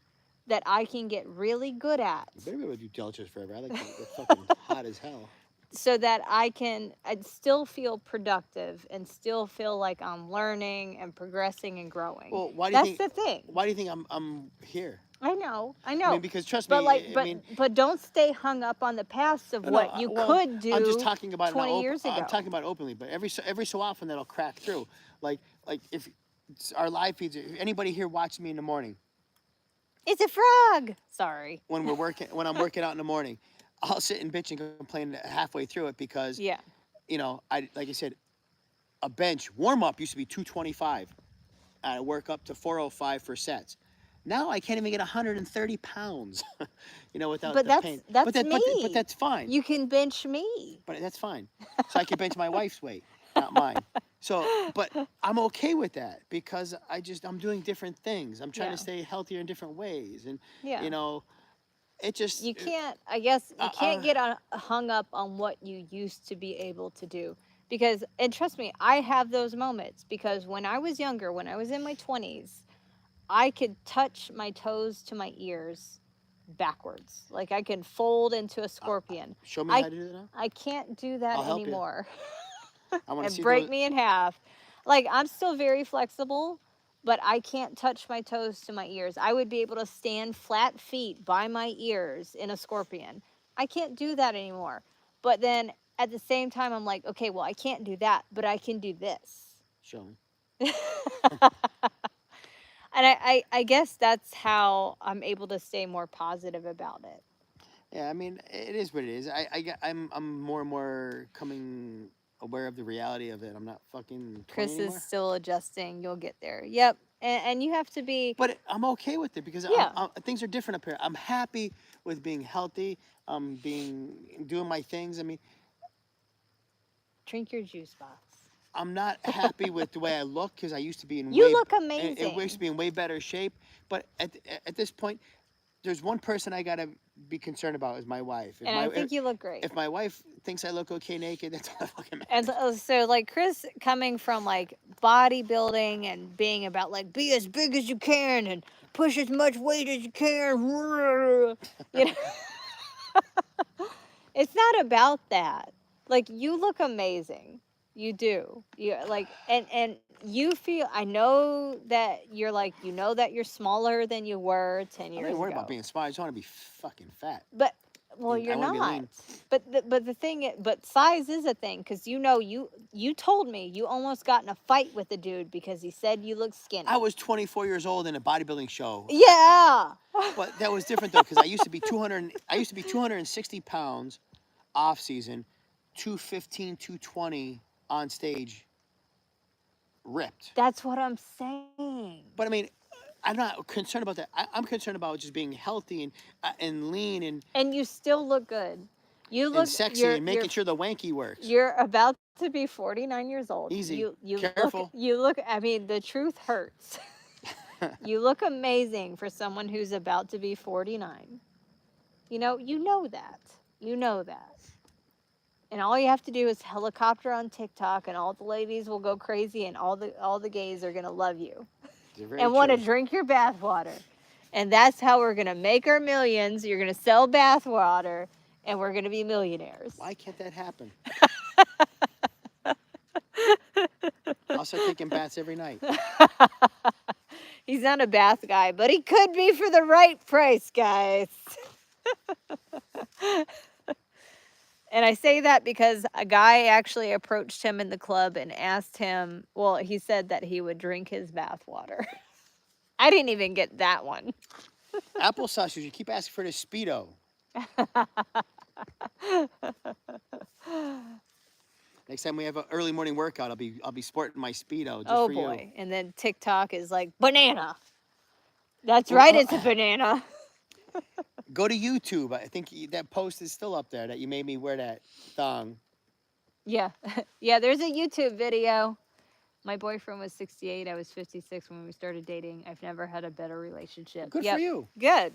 that I can get really good at. You better be able to do deltas forever. I like that. It's fucking hot as hell. So that I'd still feel productive and still feel like I'm learning and progressing and growing. Well, why do you think? That's the thing. Why do you think I'm here? I know. I mean, because trust me. But don't stay hung up on the past of what you could do. I'm just talking about 20 years ago. I'm talking about openly, but every so often that'll crack through. Like if our live feeds, if anybody here watches me in the morning. It's a frog. Sorry. When I'm working out in the morning, I'll sit and bitch and complain halfway through it because, you know, like I said, a bench warm up used to be 225. I work up to 405 for sets. Now I can't even get 130 pounds, you know, without the pain. But that's fine. You can bench me. But that's fine. So I can bench my wife's weight, not mine. So, but I'm okay with that because I'm doing different things. I'm trying to stay healthier in different ways. And, you know, it just... You can't, I guess, you can't get hung up on what you used to be able to do. Because, and trust me, I have those moments because when I was younger, when I was in my 20s, I could touch my toes to my ears backwards. Like I can fold into a scorpion. Show me how to do that now. I can't do that anymore. I want to see break me in half. Like I'm still very flexible, but I can't touch my toes to my ears. I would be able to stand flat feet by my ears in a scorpion. I can't do that anymore. But then at the same time, I'm like, okay, well, I can't do that, but I can do this. Show me. And I guess that's how I'm able to stay more positive about it. Yeah, I mean, it is what it is. I'm more and more coming aware of the reality of it. I'm not fucking 20 Chris anymore. is still adjusting. You'll get there. Yep. And you have to be. But I'm okay with it because Yeah. things are different up here. I'm happy with being healthy. Doing my things. I mean, Drink your juice box. I'm not happy with the way I look because I used to be in You look amazing. I used to be in way better shape. But at this point, there's one person I gotta be concerned about is my wife. And I think you look great. If my wife thinks I look okay naked, that's all that fucking matters. And so like Chris coming from like bodybuilding and being about like be as big as you can and push as much weight as you can. You know, it's not about that. Like you look amazing. You do. You like and you feel. I know that you're like that you're smaller than you were 10 years I'm not worried ago. about being smart. I just want to be fucking fat. But well, I you're wanna be not. lean. But the thing is, but size is a thing because you told me you almost got in a fight with the dude because he said you look skinny. I was 24 years old in a bodybuilding show. Yeah. But that was different though because I used to be 260 pounds off season, 215, 220 on stage, ripped. That's what I'm saying. But I mean, I'm not concerned about that. I'm concerned about just being healthy and lean and you still look good. You look and sexy and making sure the wanky works. You're about to be 49 years old. Easy. You Careful. You look. I mean, the truth hurts. You look amazing for someone who's about to be 49. You know that. You know that. And all you have to do is helicopter on TikTok, and all the ladies will go crazy, and all the gays are gonna love you and want to drink your bath water. And that's how we're gonna make our millions. You're gonna sell bath water, and we're gonna be millionaires. Why can't that happen? I'll start taking baths every night. He's not a bath guy, but he could be for the right price, guys. And I say that because a guy actually approached him in the club and asked him, well, he said that he would drink his bath water. I didn't even get that one. Applesauce, you keep asking for the Speedo. Next time we have an early morning workout, I'll be sporting my Speedo just oh for boy. you. And then TikTok is like, banana. That's right, it's a banana. Go to YouTube. I think that post is still up there that you made me wear that thong. Yeah. Yeah, there's a YouTube video. My boyfriend was 68. I was 56 when we started dating. I've never had a better relationship. Good for you. Good.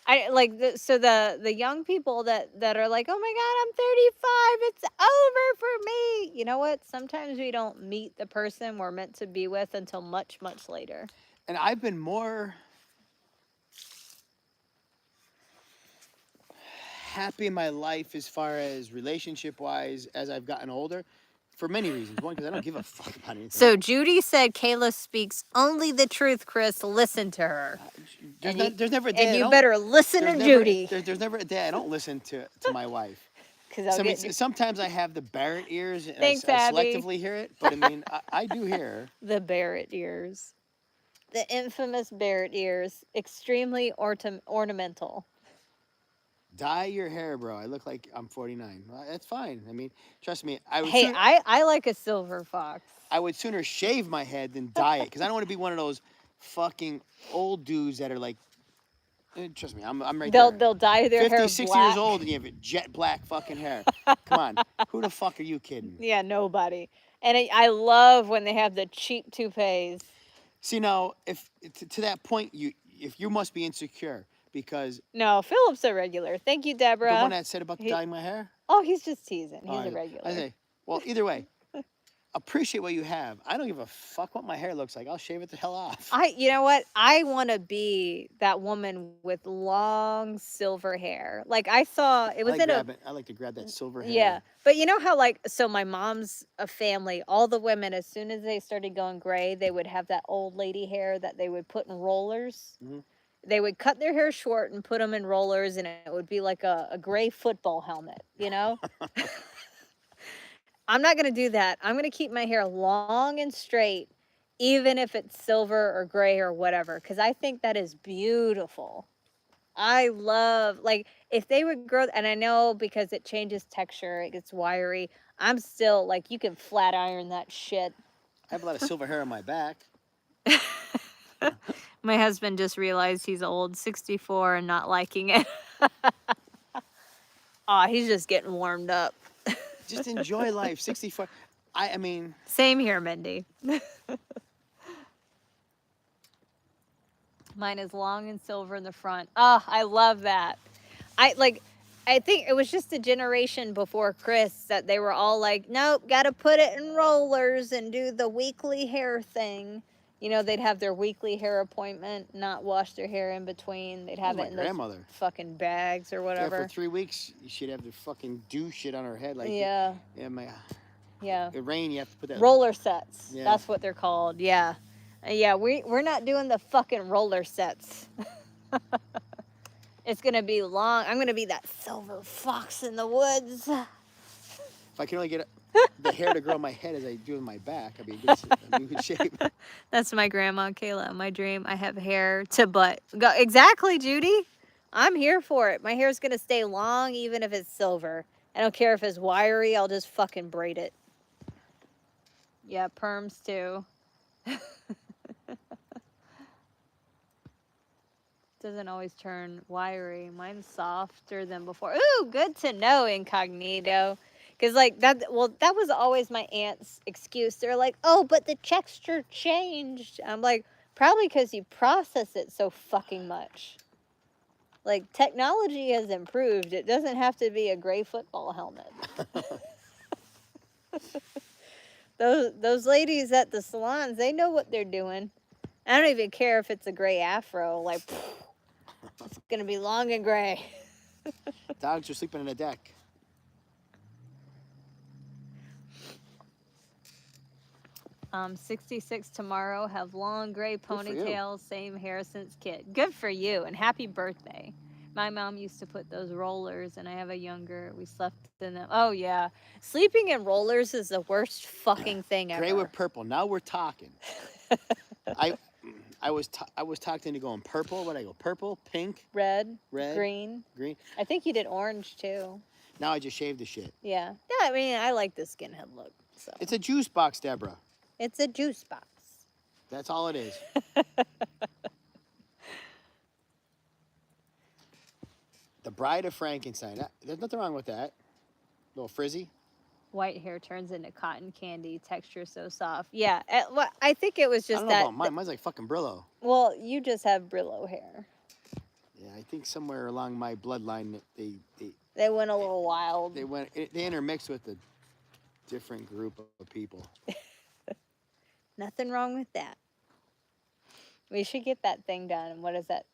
I like the young people that are like, oh my God, I'm 35. It's over for me. You know what? Sometimes we don't meet the person we're meant to be with until much, much later. And I've been more happy in my life as far as relationship wise as I've gotten older for many reasons. One, because I don't give a fuck about anything. So Judy said Kayla speaks only the truth, Chris. Listen to her. There's never a day. And you better listen to Judy. There's never a day I don't listen to my wife. Sometimes I have the Barrett ears and Thanks, I Abby. selectively hear it, but I mean, I do hear her. The Barrett ears. The infamous Barrett ears. Extremely ornamental. Dye your hair, bro. I look like I'm 49. Well, that's fine. I mean, trust me. I like a silver fox. I would sooner shave my head than dye it because I don't want to be one of those fucking old dudes that are like, trust me, I'm right there. They'll dye their 50, hair 60 black. years old and you have jet black fucking hair. Come on. Who the fuck are you kidding? Yeah, nobody. And I love when they have the cheap toupees. See, now, if to that point, if you must be insecure because... No, Philip's a regular. Thank you, Deborah. The one that said about dyeing my hair? Oh, he's just teasing. He's a regular. I say, well, either way, appreciate what you have. I don't give a fuck what my hair looks like. I'll shave it the hell off. You know what? I want to be that woman with long silver hair. Like I saw, it was in a, I like to grab that silver hair. yeah. But you know how like, so my mom's a family, all the women, as soon as they started going gray, they would have that old lady hair that they would put in rollers. Mhm. They would cut their hair short and put them in rollers, and it would be like a gray football helmet, you know? I'm not going to do that. I'm going to keep my hair long and straight, even if it's silver or gray or whatever, because I think that is beautiful. I love, like, if they would grow, and I know because it changes texture, it gets wiry. I'm still, like, you can flat iron that shit. I have a lot of silver hair on my back. My husband just realized he's old, 64, and not liking it. Aw, he's just getting warmed up. Just enjoy life. 64. I mean. Same here, Mindy. Mine is long and silver in the front. Oh, I love that. I think it was just a generation before Chris that they were all like, nope, got to put it in rollers and do the weekly hair thing. You know, they'd have their weekly hair appointment, not wash their hair in between. They'd have My it in grandmother. those fucking bags or whatever. Yeah, for 3 weeks, she'd have the fucking dew shit on her head. Like, yeah. Yeah. The rain, you have to put that. Roller sets. Yeah. That's what they're called. Yeah. Yeah, we're not doing the fucking roller sets. It's going to be long. I'm going to be that silver fox in the woods. If I can only get the hair to grow on my head as I do in my back, I'd be in good shape. That's my grandma, Kayla. My dream, I have hair to butt. Go, exactly, Judy. I'm here for it. My hair's going to stay long even if it's silver. I don't care if it's wiry. I'll just fucking braid it. Yeah, perms too. Doesn't always turn wiry. Mine's softer than before. Ooh, good to know, incognito. Because, like, that was always my aunt's excuse. They're like, oh, but the texture changed. I'm like, probably because you process it so fucking much. Like, technology has improved. It doesn't have to be a gray football helmet. Those ladies at the salons, they know what they're doing. I don't even care if it's a gray afro. Like, it's going to be long and gray. Dogs are sleeping on a deck. I'm 66 tomorrow, have long gray ponytails, same hair since kid. Good for you, and happy birthday. My mom used to put those rollers, and I have a younger. We slept in them. Oh, yeah. Sleeping in rollers is the worst fucking thing ever. Gray with purple. Now we're talking. I was talked into going purple. What I go? Purple, pink, red, green. I think you did orange too. Now I just shaved the shit. Yeah. Yeah, I mean, I like the skinhead look. So. It's a juice box, Deborah. It's a juice box. That's all it is. The Bride of Frankenstein. There's nothing wrong with that. A little frizzy. White hair turns into cotton candy. Texture so soft. Yeah. Well, I think it was just I don't know about mine. Mine's like fucking Brillo. Well, you just have Brillo hair. Yeah, I think somewhere along my bloodline they went a little wild. They intermixed with a different group of people. Nothing wrong with that. We should get that thing done. What is that?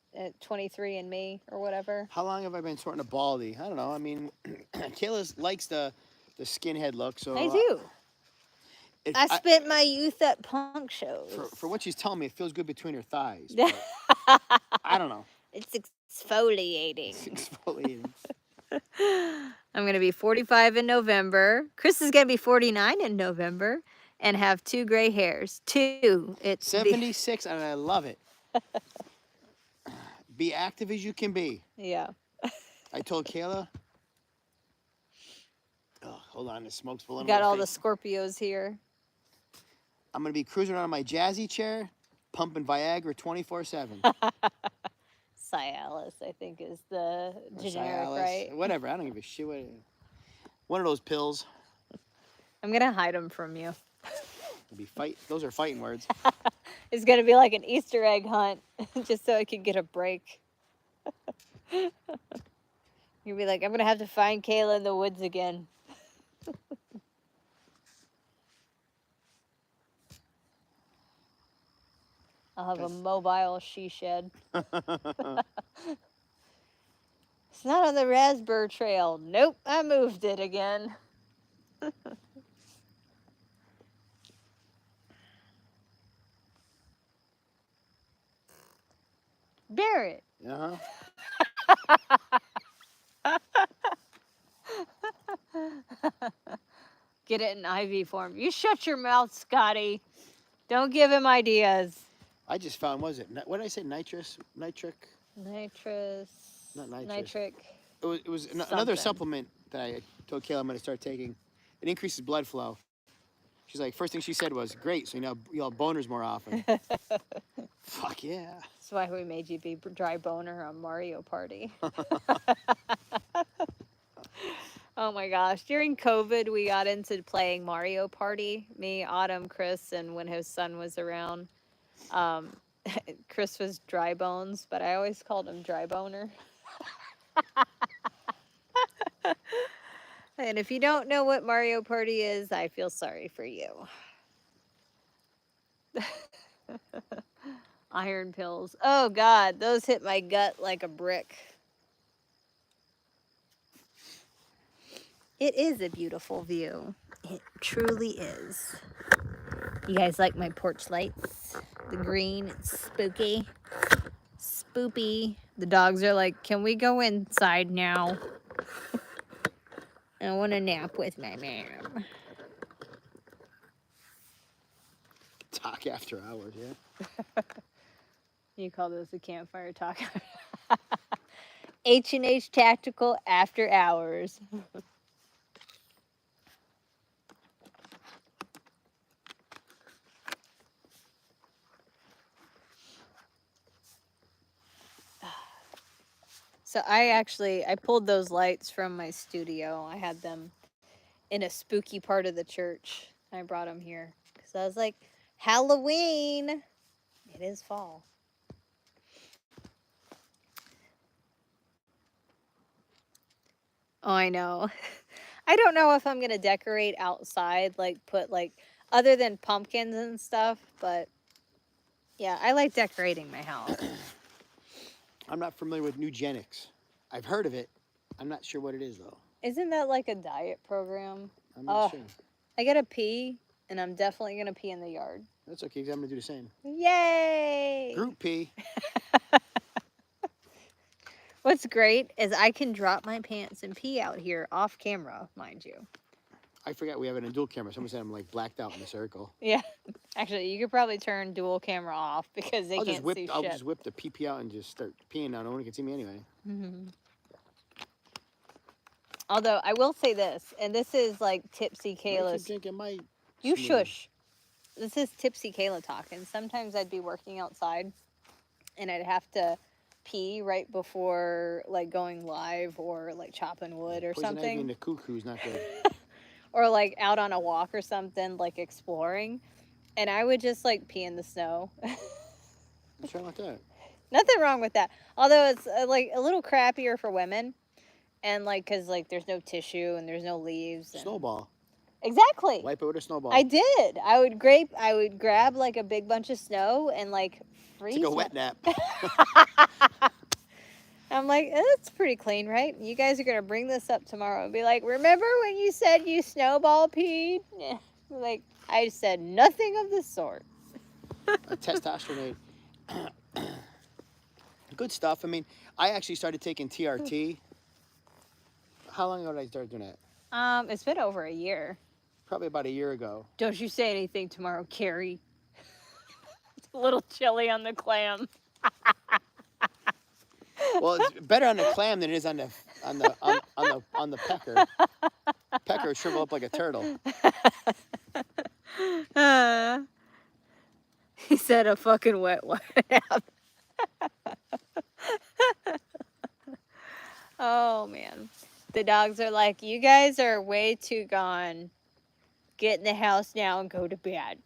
23andMe or whatever. How long have I been sorting a baldy? I don't know. I mean, Kayla likes the skinhead look, so I do. I spent my youth at punk shows. For what she's telling me, it feels good between her thighs. I don't know. It's exfoliating. It's exfoliating. I'm going to be 45 in November. Chris is going to be 49 in November and have 2 gray hairs. 2. It's 76, and I love it. Be active as you can be. Yeah. I told Kayla. Oh, hold on, the smoke's full. Got all the Scorpios here. I'm going to be cruising around in my jazzy chair, pumping Viagra 24/7. Cialis, I think, is the generic, Cialis, right? Whatever, I don't give a shit. One of those pills. I'm going to hide them from you. Those are fighting words. It's going to be like an Easter egg hunt, just so I can get a break. You'll be like, I'm going to have to find Kayla in the woods again. I'll have a mobile she shed. It's not on the Raspberry Trail. Nope, I moved it again. Barrett. Uh-huh. Get it in IV form. You shut your mouth, Scotty. Don't give him ideas. I just found, what did I say, nitrous? Nitric? Nitrous. Not nitrous. Nitric. It was another supplement that I told Kayla I'm going to start taking. It increases blood flow. She's like, first thing she said was, great, so you'll have boners more often. Fuck yeah. That's why we made you be dry boner on Mario Party. Oh my gosh. During COVID, we got into playing Mario Party. Me, Autumn, Chris, and when his son was around. Chris was dry bones, but I always called him dry boner. And if you don't know what Mario Party is, I feel sorry for you. Iron pills. Oh God, those hit my gut like a brick. It is a beautiful view. It truly is. You guys like my porch lights? The green, it's spooky. Spoopy. The dogs are like, can we go inside now? I want a nap with my mom. Talk after hours, yeah. You call this a campfire talk? H&H Tactical After Hours. So I pulled those lights from my studio. I had them in a spooky part of the church. I brought them here because I was like, Halloween. It is fall. Oh, I know. I don't know if I'm going to decorate outside, like put like, other than pumpkins and stuff, but yeah, I like decorating my house. I'm not familiar with Nugenics. I've heard of it. I'm not sure what it is, though. Isn't that like a diet program? I'm not sure. I gotta pee, and I'm definitely going to pee in the yard. That's okay, 'cause I'm going to do the same. Yay! Group pee. What's great is I can drop my pants and pee out here off camera, mind you. I forgot we have it in dual camera. Someone said I'm like blacked out in the circle. Yeah. Actually, you could probably turn dual camera off because they can't see I'll shit. just whip the pee out and just start peeing out. No one can see me anyway. Mm-hmm. Although, I will say this, and this is like Tipsy Kayla's... Drinking my You smoothie. shush. This is Tipsy Kayla talking. Sometimes I'd be working outside, and I'd have to pee right before like going live or like chopping wood or Poison something. ivy and the cuckoo's not good. Or like out on a walk or something, like exploring, and I would just like pee in the snow. What's wrong with that? Nothing wrong with that. Although it's like a little crappier for women, and like because like there's no tissue and there's no leaves. And... Snowball. Exactly. Wipe it with a snowball. I did. I would grab like a big bunch of snow and like freeze. Take a wet nap. I'm like, it's pretty clean, right? You guys are gonna bring this up tomorrow and be like, remember when you said you snowball peed? Yeah. Like, I said nothing of the sort. Testosterone. Good stuff. I mean, I actually started taking TRT. How long ago did I start doing that? It's been over a year. Probably about a year ago. Don't you say anything tomorrow, Carrie. It's a little chilly on the clam. Well, it's better on the clam than it is on the pecker. Pecker would shrivel up like a turtle. He said a fucking wet nap. Oh man, the dogs are like, you guys are way too gone. Get in the house now and go to bed.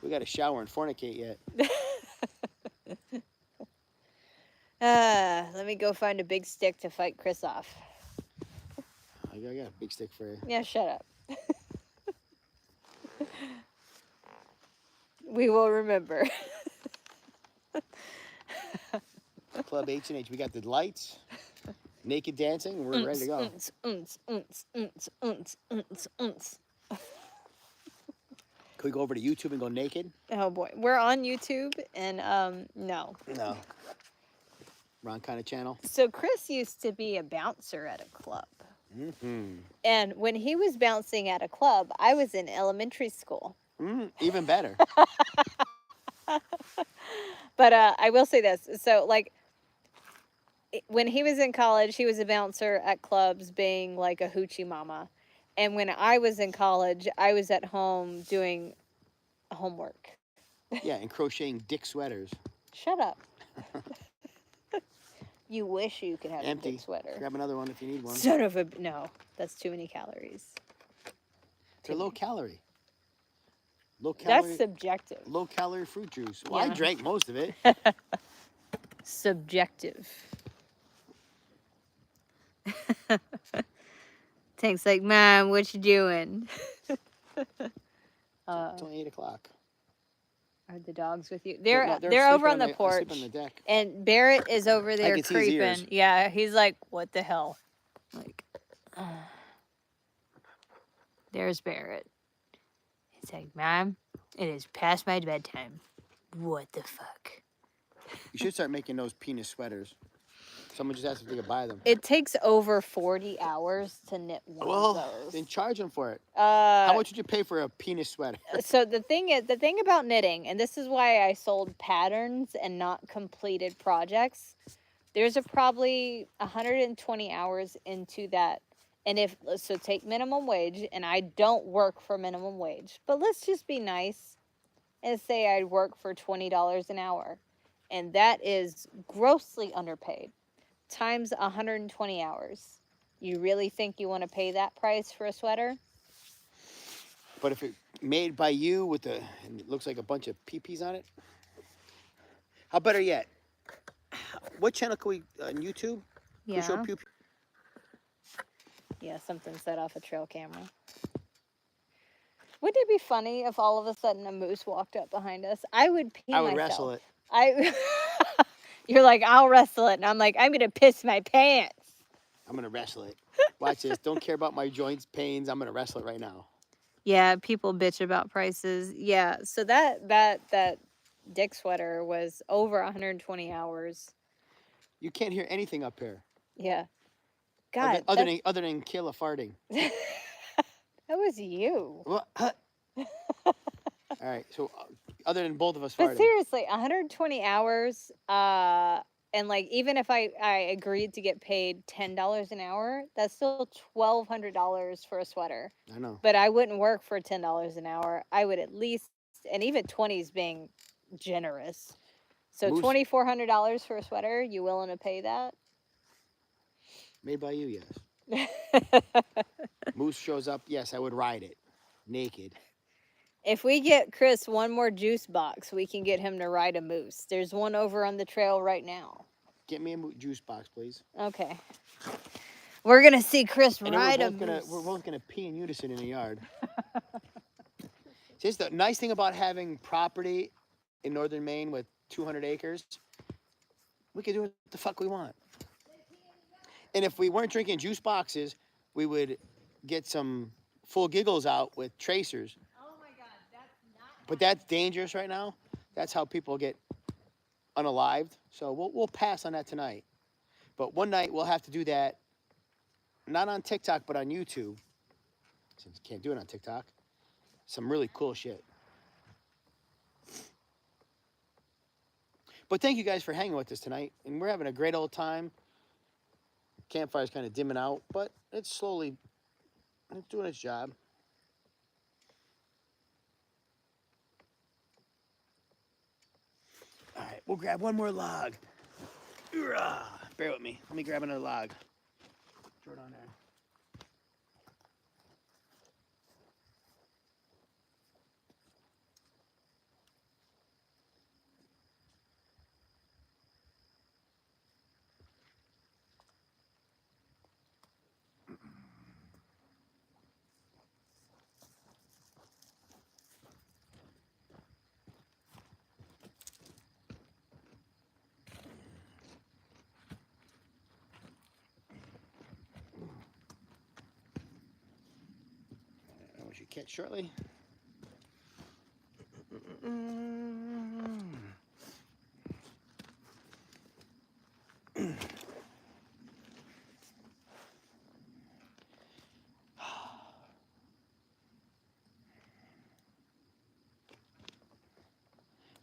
We got to shower and fornicate yet. Let me go find a big stick to fight Chris off. I got a big stick for you. Yeah, shut up. We will remember. Club H&H. We got the lights, naked dancing, and we're ready to go. Can we go over to YouTube and go naked? Oh boy, we're on YouTube, and no. No. Wrong kind of channel. So Chris used to be a bouncer at a club. Mm-hmm. And when he was bouncing at a club, I was in elementary school. Even better. But I will say this. So, like, when he was in college, he was a bouncer at clubs being like a hoochie mama. And when I was in college, I was at home doing homework. Yeah, and crocheting dick sweaters. Shut up. You wish you could have Empty. a dick sweater. Grab another one if you need one. Son of a... No, that's too many calories. They're low calorie. Low calorie. That's subjective. Low calorie fruit juice. Well, Yeah. I drank most of it. Subjective. Tank's like, Mom, what you doing? It's only 8 o'clock. Are the dogs with you? They're sleeping over on the porch. On the deck. And Barrett is over there can see his ears. creeping. Yeah, he's like, what the hell? Like, there's Barrett. He's like, Mom, it is past my bedtime. What the fuck? You should start making those penis sweaters. Someone just asked if they could buy them. It takes over 40 hours to knit one of those. Then charge them for it. How How much would you pay for a penis sweater? So the thing about knitting, and this is why I sold patterns and not completed projects, there's probably 120 hours into that. And so take minimum wage, and I don't work for minimum wage, but let's just be nice and say I work for $20 an hour, and that is grossly underpaid, times 120 hours. You really think you want to pay that price for a sweater? But if it's made by you and it looks like a bunch of peepees on it, how better yet? What channel can we on YouTube? Can we show pew pew? Yeah, something set off a trail camera. Wouldn't it be funny if all of a sudden a moose walked up behind us? I would pee myself. I would wrestle it. You're like, I'll wrestle it. And I'm like, I'm going to piss my pants. I'm going to wrestle it. Watch this. Don't care about my joints, pains. I'm going to wrestle it right now. Yeah, people bitch about prices. Yeah, so that dick sweater was over 120 hours. You can't hear anything up here. Yeah. God. Other than Kayla farting. That was you. Well, all right. So other than both of us farting. But seriously, 120 hours. And like, even if I agreed to get paid $10 an hour, that's still $1,200 for a sweater. I know. But I wouldn't work for $10 an hour. I would at least, and even 20 is being generous. So $2,400 for a sweater, you willing to pay that? Made by you, yes. Moose shows up, yes, I would ride it. Naked. If we get Chris one more juice box, we can get him to ride a moose. There's one over on the trail right now. Get me a juice box, please. Okay. We're going to see Chris ride a moose. We're both going to pee in unison in the yard. See, the nice thing about having property in northern Maine with 200 acres, we could do what the fuck we want. And if we weren't drinking juice boxes, we would get some full giggles out with tracers. Oh my God, that's not. But that's dangerous right now. That's how people get unalived. So we'll pass on that tonight. But one night we'll have to do that, not on TikTok, but on YouTube. Since you can't do it on TikTok. Some really cool shit. But thank you guys for hanging with us tonight. And we're having a great old time. Campfire's kind of dimming out, but it's doing its job. All right, we'll grab one more log. Bear with me. Let me grab another log. Throw it on there. we should catch shortly.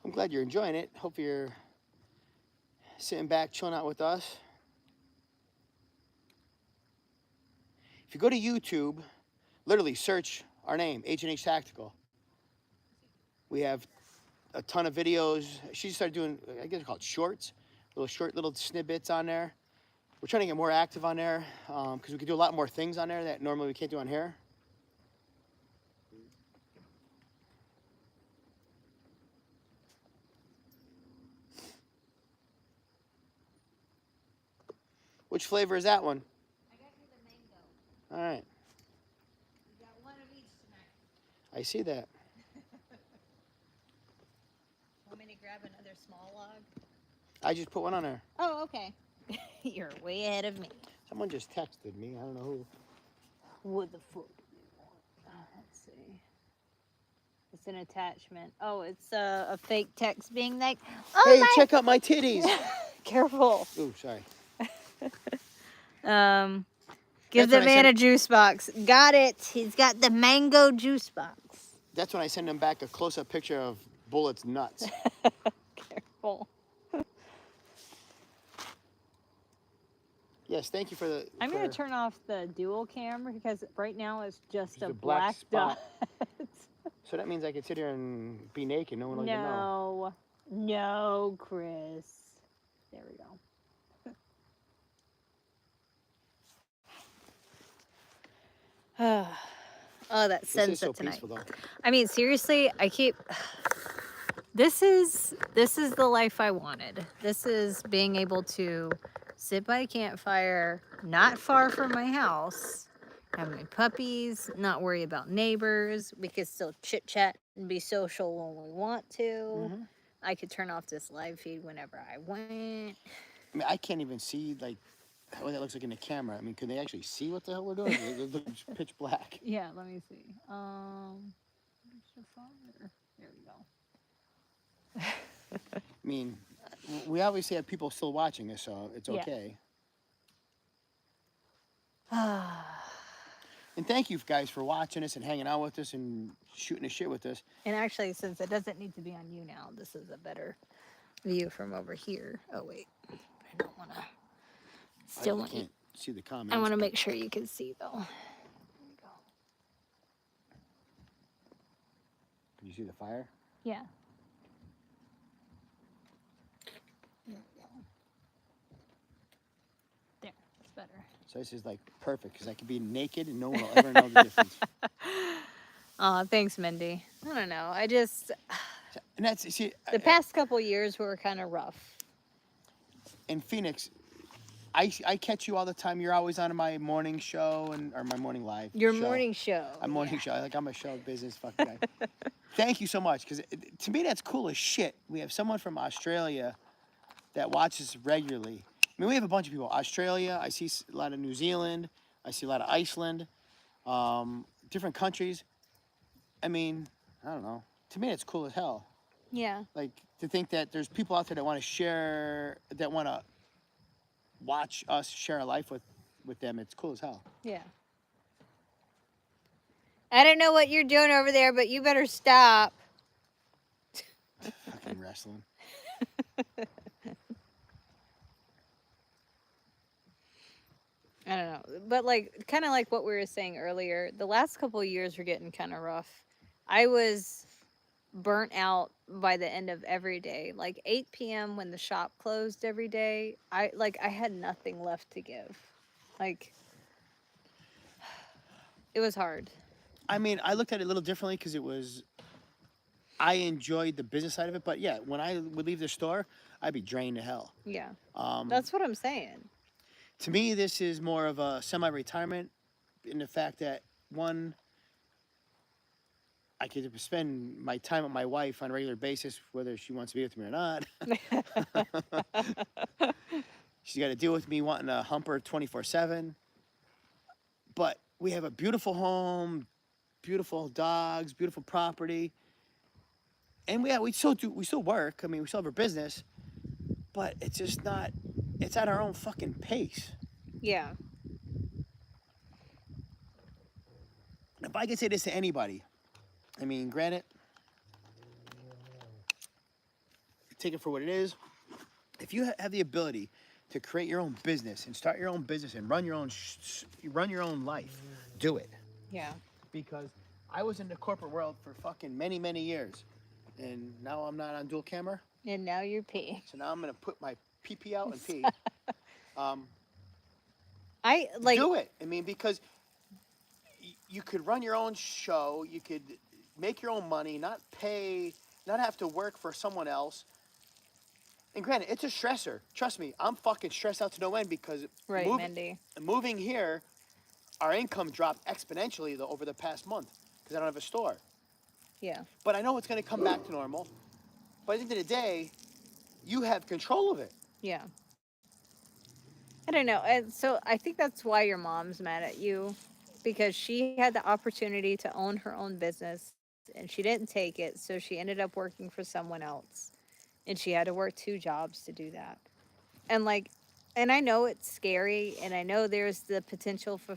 I'm glad you're enjoying it. Hope you're sitting back, chilling out with us. If you go to YouTube, literally search our name, H&H Tactical. We have a ton of videos. She started doing, I guess they're called shorts, little snippets on there. We're trying to get more active on there because we can do a lot more things on there that normally we can't do on here. Which flavor is that one? I got you the mango. All right. You got one of each tonight. I see that. Want me to grab another small log? I just put one on there. Oh, okay. You're way ahead of me. Someone just texted me. I don't know who. What the fuck do you want? Let's see. It's an attachment. Oh, it's a fake text being like, oh Hey, my... check out my titties. Careful. Ooh, sorry. Give That's the what I man said. a juice box. Got it. He's got the mango juice box. That's when I send him back a close-up picture of Bullet's nuts. Careful. Yes, thank you for the. I'm going to turn off the dual camera because right now it's just a a black black dot. So that means I can sit here and be naked. No one will even know. No, Chris. There we go. Oh, that This is sunset so tonight. peaceful, though. I mean, seriously, I keep. This is the life I wanted. This is being able to sit by a campfire, not far from my house, have my puppies, not worry about neighbors. We could still chit chat and be social when we want to. Mm-hmm. I could turn off this live feed whenever I want. I mean, I can't even see like what that looks like in the camera. I mean, can they actually see what the hell we're doing? It looks pitch black. Yeah, let me see. Where's the fire? There we go. I mean, we obviously have people still watching us, so it's Yeah. okay. And thank you guys for watching us and hanging out with us and shooting the shit with us. And actually, since it doesn't need to be on you now, this is a better view from over here. Oh wait, I don't want to. Still want you. Can't see the comments. I want to make sure you can see though. There we go. Can you see the fire? Yeah. There we go. There, it's better. So this is like perfect because I could be naked and no one will ever know the difference. Oh, thanks, Mindy. I don't know. I just And that's see the past couple years were kind of rough. in Phoenix. I catch you all the time. You're always on my morning show or my morning live. Your show. morning show. A morning show. Like I'm a show business fucking guy. Thank you so much because to me that's cool as shit. We have someone from Australia that watches regularly. I mean, we have a bunch of people. Australia. I see a lot of New Zealand. I see a lot of Iceland. Different countries. I mean, I don't know. To me, it's cool as hell. Yeah. Like to think that there's people out there that want to share, that want to watch us share our life with them. It's cool as hell. Yeah. I don't know what you're doing over there, but you better stop. Fucking wrestling. I don't know. But like kind of like what we were saying earlier, the last couple of years were getting kind of rough. I was burnt out by the end of every day. Like 8 p.m. when the shop closed every day, I had nothing left to give. Like it was hard. I mean, I looked at it a little differently because I enjoyed the business side of it. But yeah, when I would leave the store, I'd be drained to hell. Yeah. That's what I'm saying. To me, this is more of a semi-retirement in the fact that, one, I could spend my time with my wife on a regular basis, whether she wants to be with me or not. She's got to deal with me wanting to hump her 24/7. But we have a beautiful home, beautiful dogs, beautiful property, and we still do, we still work. I mean, we still have our business, but it's just not. It's at our own fucking pace. Yeah. If I could say this to anybody, I mean, granted, take it for what it is. If you have the ability to create your own business and start your own business and run your own run your own life, do it. Yeah. Because I was in the corporate world for fucking many years, and now I'm not on dual camera. And now you're peeing. So now I'm gonna put my pee out and pee. I like Do it. I mean, because you could run your own show, you could make your own money, not have to work for someone else. And granted, it's a stressor. Trust me, I'm fucking stressed out to no end because right, Mindy. moving here, our income dropped exponentially over the past month because I don't have a store. Yeah. But I know it's going to come back to normal. But at the end of the day, you have control of it. Yeah. I don't know. And so I think that's why your mom's mad at you, because she had the opportunity to own her own business and she didn't take it. So she ended up working for someone else and she had to work 2 jobs to do that. And and I know it's scary and I know there's the potential for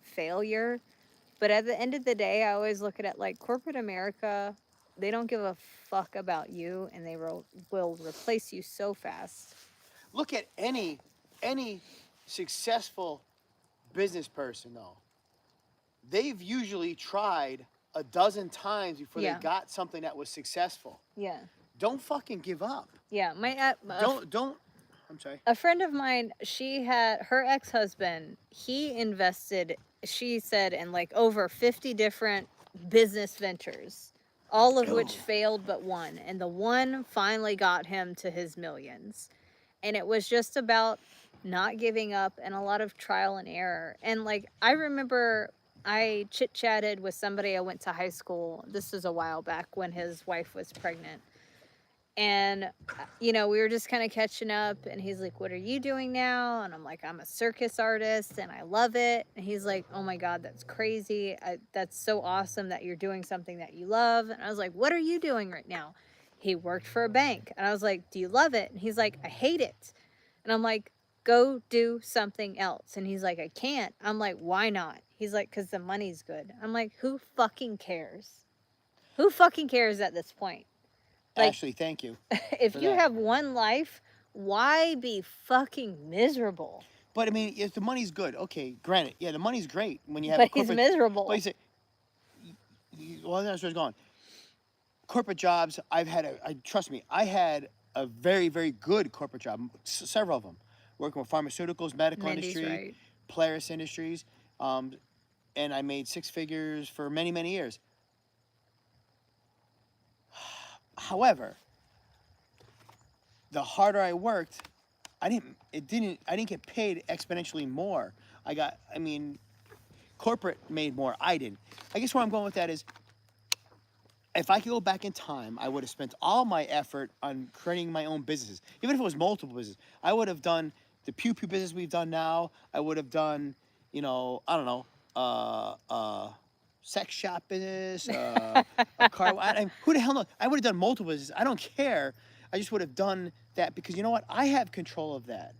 failure. But at the end of the day, I always look at it like corporate America, they don't give a fuck about you and they will replace you so fast. Look at any successful business person though. They've usually tried a dozen times before they got something that was successful. Yeah. Don't fucking give up. Yeah, Don't. I'm sorry. A friend of mine, she had her ex-husband, he invested, she said, in like over 50 different business ventures, all of which failed but one. And the one finally got him to his millions. And it was just about not giving up and a lot of trial and error. And like, I remember I chit-chatted with somebody I went to high school. This was a while back when his wife was pregnant. And, we were just kind of catching up and he's like, what are you doing now? And I'm like, I'm a circus artist and I love it. And he's like, oh my God, that's crazy. That's so awesome that you're doing something that you love. And I was like, what are you doing right now? He worked for a bank. And I was like, do you love it? And he's like, I hate it. And I'm like, go do something else. And he's like, I can't. I'm like, why not? He's like, because the money's good. I'm like, who fucking cares? Who fucking cares at this point? Like, Ashley, thank you. If you have one life, why be fucking miserable? But I mean, if the money's good, okay, granted, yeah, the money's great when you have. But he's miserable. Well, well, that's where it's going. Corporate jobs, trust me, I had a very, very good corporate job, several of them, working with pharmaceuticals, medical Mindy's industry, right. Polaris Industries, and I made 6 figures for many years. However, the harder I worked, I didn't get paid exponentially more. Corporate made more. I didn't. I guess where I'm going with that is, if I could go back in time, I would have spent all my effort on creating my own businesses. Even if it was multiple businesses, I would have done the Pew Pew business we've done now. I would have done, I don't know, sex shop business, a car. Who the hell knows? I would have done multiple businesses. I don't care. I just would have done that because you know what? I have control of that.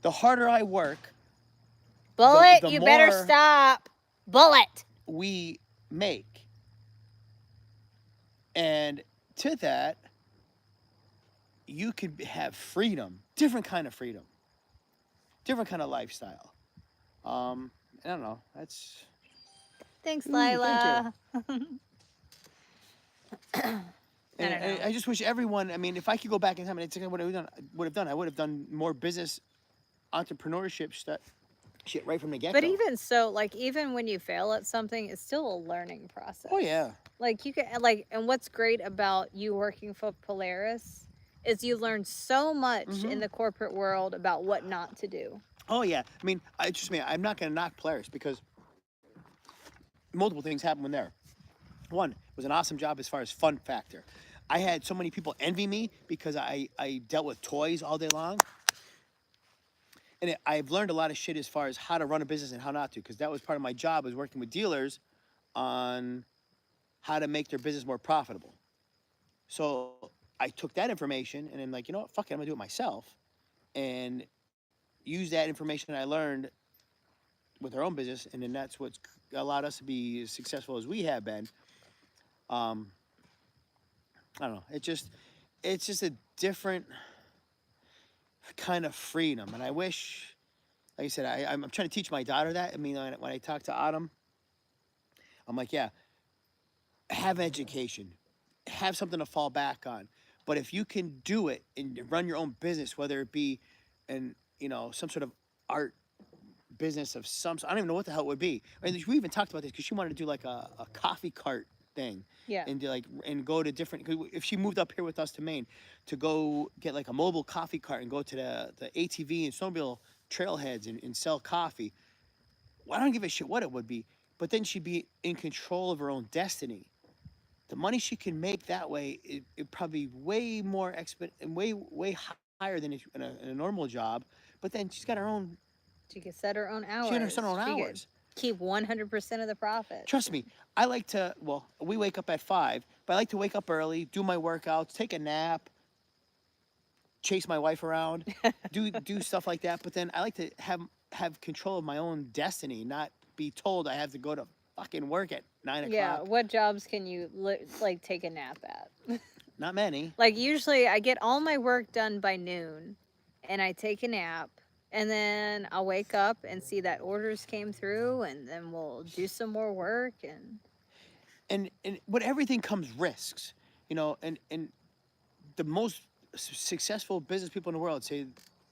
The harder I work, Bullet, the you better more stop. Bullet. we make. And to that, you could have freedom, different kind of freedom, different kind of lifestyle. I don't know. That's. Thanks, Lila. Thank you. I just wish everyone. I mean, if I could go back in time, it's what I would have done more business, entrepreneurship stuff, shit right from the get-go. But even so, like, even when you fail at something, it's still a learning process. Oh yeah. Like you can and what's great about you working for Polaris is you learn so much in the corporate world about what not to do. Oh yeah. I mean, I'm not going to knock Polaris because multiple things happened when there. One, it was an awesome job as far as fun factor. I had so many people envy me because I dealt with toys all day long. And I've learned a lot of shit as far as how to run a business and how not to, because that was part of my job, was working with dealers on how to make their business more profitable. So I took that information and I'm like, you know what, fuck it, I'm gonna do it myself and use that information I learned with our own business, and then that's what's allowed us to be as successful as we have been. Um, I don't know. It's just a different kind of freedom, and I wish, like I said, I'm trying to teach my daughter that. I mean, when I talk to Autumn, I'm like, yeah, have education, have something to fall back on. But if you can do it and run your own business, whether it be, in some sort of art business of some, I don't even know what the hell it would be. I mean, we even talked about this because she wanted to do like a coffee cart thing. Yeah. And and go to different. If she moved up here with us to Maine, to go get like a mobile coffee cart and go to the ATV and snowmobile trailheads and sell coffee. Well, I don't give a shit what it would be, but then she'd be in control of her own destiny. The money she can make that way, it probably way more and way higher than in a normal job. But then she's got her own. She can set her own She hours. can her own She can hours. keep 100% of the profits. Trust me, I like to. Well, we wake up at 5, but I like to wake up early, do my workouts, take a nap, chase my wife around, do stuff like that. But then I like to have control of my own destiny, not be told I have to go to fucking work at 9 Yeah. o'clock. What jobs can you like take a nap at? Not many. Like usually I get all my work done by noon and I take a nap and then I'll wake up and see that orders came through and then we'll do some more work And with everything comes risks, and the most successful business people in the world say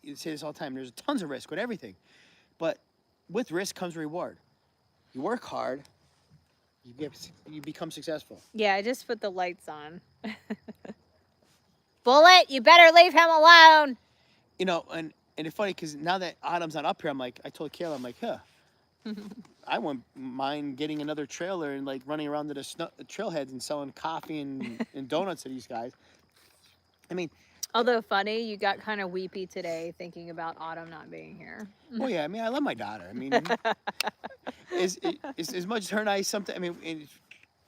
this all the time. There's tons of risk with everything, but with risk comes reward. You work hard, you become successful. yeah, I just put the lights on. Bullet, you better leave him alone. And it's funny because now that Autumn's not up here, I told Kayla, I'm like, huh, I wouldn't mind getting another trailer and like running around to the trailheads and selling coffee and donuts to these guys. I mean, although funny, you got kind of weepy today thinking about Autumn not being here. well, yeah, I mean, I love my daughter. I mean, as much as her and I sometimes, I mean, it's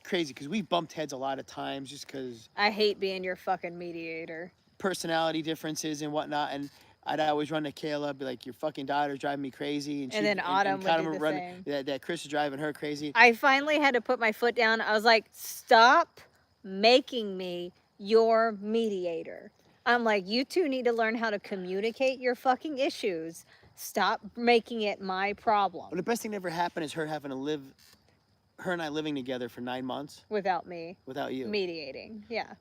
crazy because we bumped heads a lot of times just because I hate being your fucking mediator. personality differences and whatnot. And I'd always run to Kayla, be like, your fucking daughter's driving me crazy. And then Autumn would do the same. That Chris is driving her crazy. I finally had to put my foot down. I was like, stop making me your mediator. I'm like, you two need to learn how to communicate your fucking issues. Stop making it my problem. Well, the best thing that ever happened is her and I living together for 9 months. Without me. Without you. Mediating, yeah.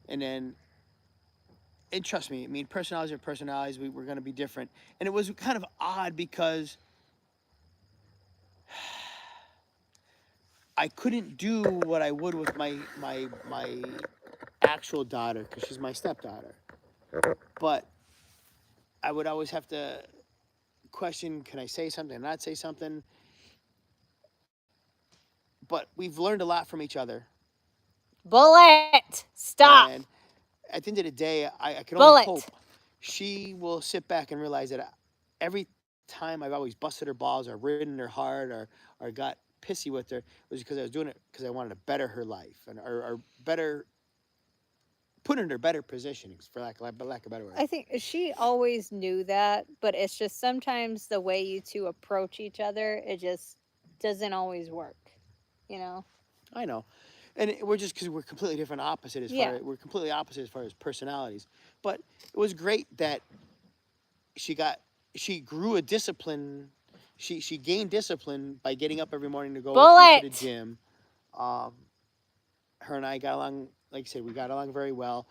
And trust me, I mean, personalities are personalities. We're going to be different. And it was kind of odd because I couldn't do what I would with my actual daughter because she's my stepdaughter. But I would always have to question, can I say something, not say something? But we've learned a lot from each other. Bullet! Stop! And at the end of the day, I can only hope she will sit back and realize that every time I've always busted her balls or ridden her hard or got pissy with her was because I was doing it because I wanted to better her life or better put her in a better position, for lack of a better word. I think she always knew that, but it's just sometimes the way you two approach each other, it just doesn't always work, I know. And we're just because we're completely different opposite we're completely opposite as far as personalities. But it was great that she grew a discipline. She gained discipline by getting up every morning to go to the gym. Her and I got along, like I said, we got along very well.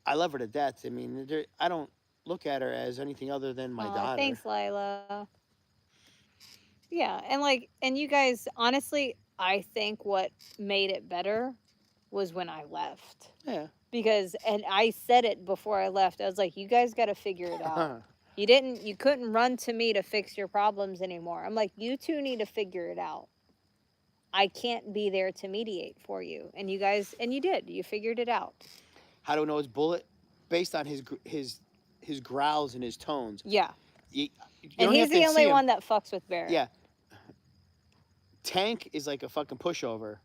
I love her to death. I mean, I don't look at her as anything other than my daughter. Thanks, Lila. Yeah, and you guys, honestly, I think what made it better was when I left. Yeah. Because, and I said it before I left, I was like, you guys got to figure it out. You couldn't run to me to fix your problems anymore. I'm like, you two need to figure it out. I can't be there to mediate for you. And you guys, and you did, you figured it out. How do I know it's Bullet? Based on his growls and his tones. Yeah. You and he's the only one that fucks with Bear. Yeah. Tank is like a fucking pushover.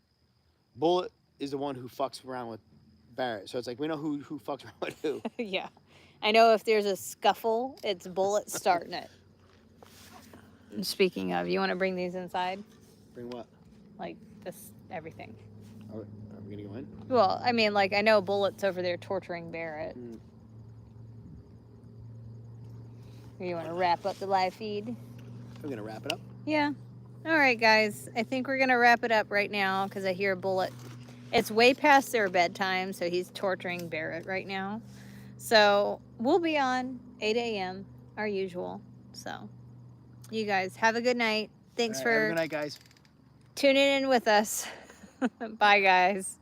Bullet is the one who fucks around with Barrett. So it's like we know who fucks around with who. Yeah. I know if there's a scuffle, it's Bullet starting it. Speaking of, you want to bring these inside? Bring what? Like this, everything. Are we gonna go in? Well, I mean, like, I know Bullet's over there torturing Barrett. You want to wrap up the live feed? We're gonna wrap it up. Yeah. All right, guys. I think we're gonna wrap it up right now because I hear Bullet. It's way past their bedtime, so he's torturing Barrett right now. So we'll be on 8 a.m. our usual. So you guys have a good night. Thanks All right, for have a good night, guys. tuning in with us. Bye, guys.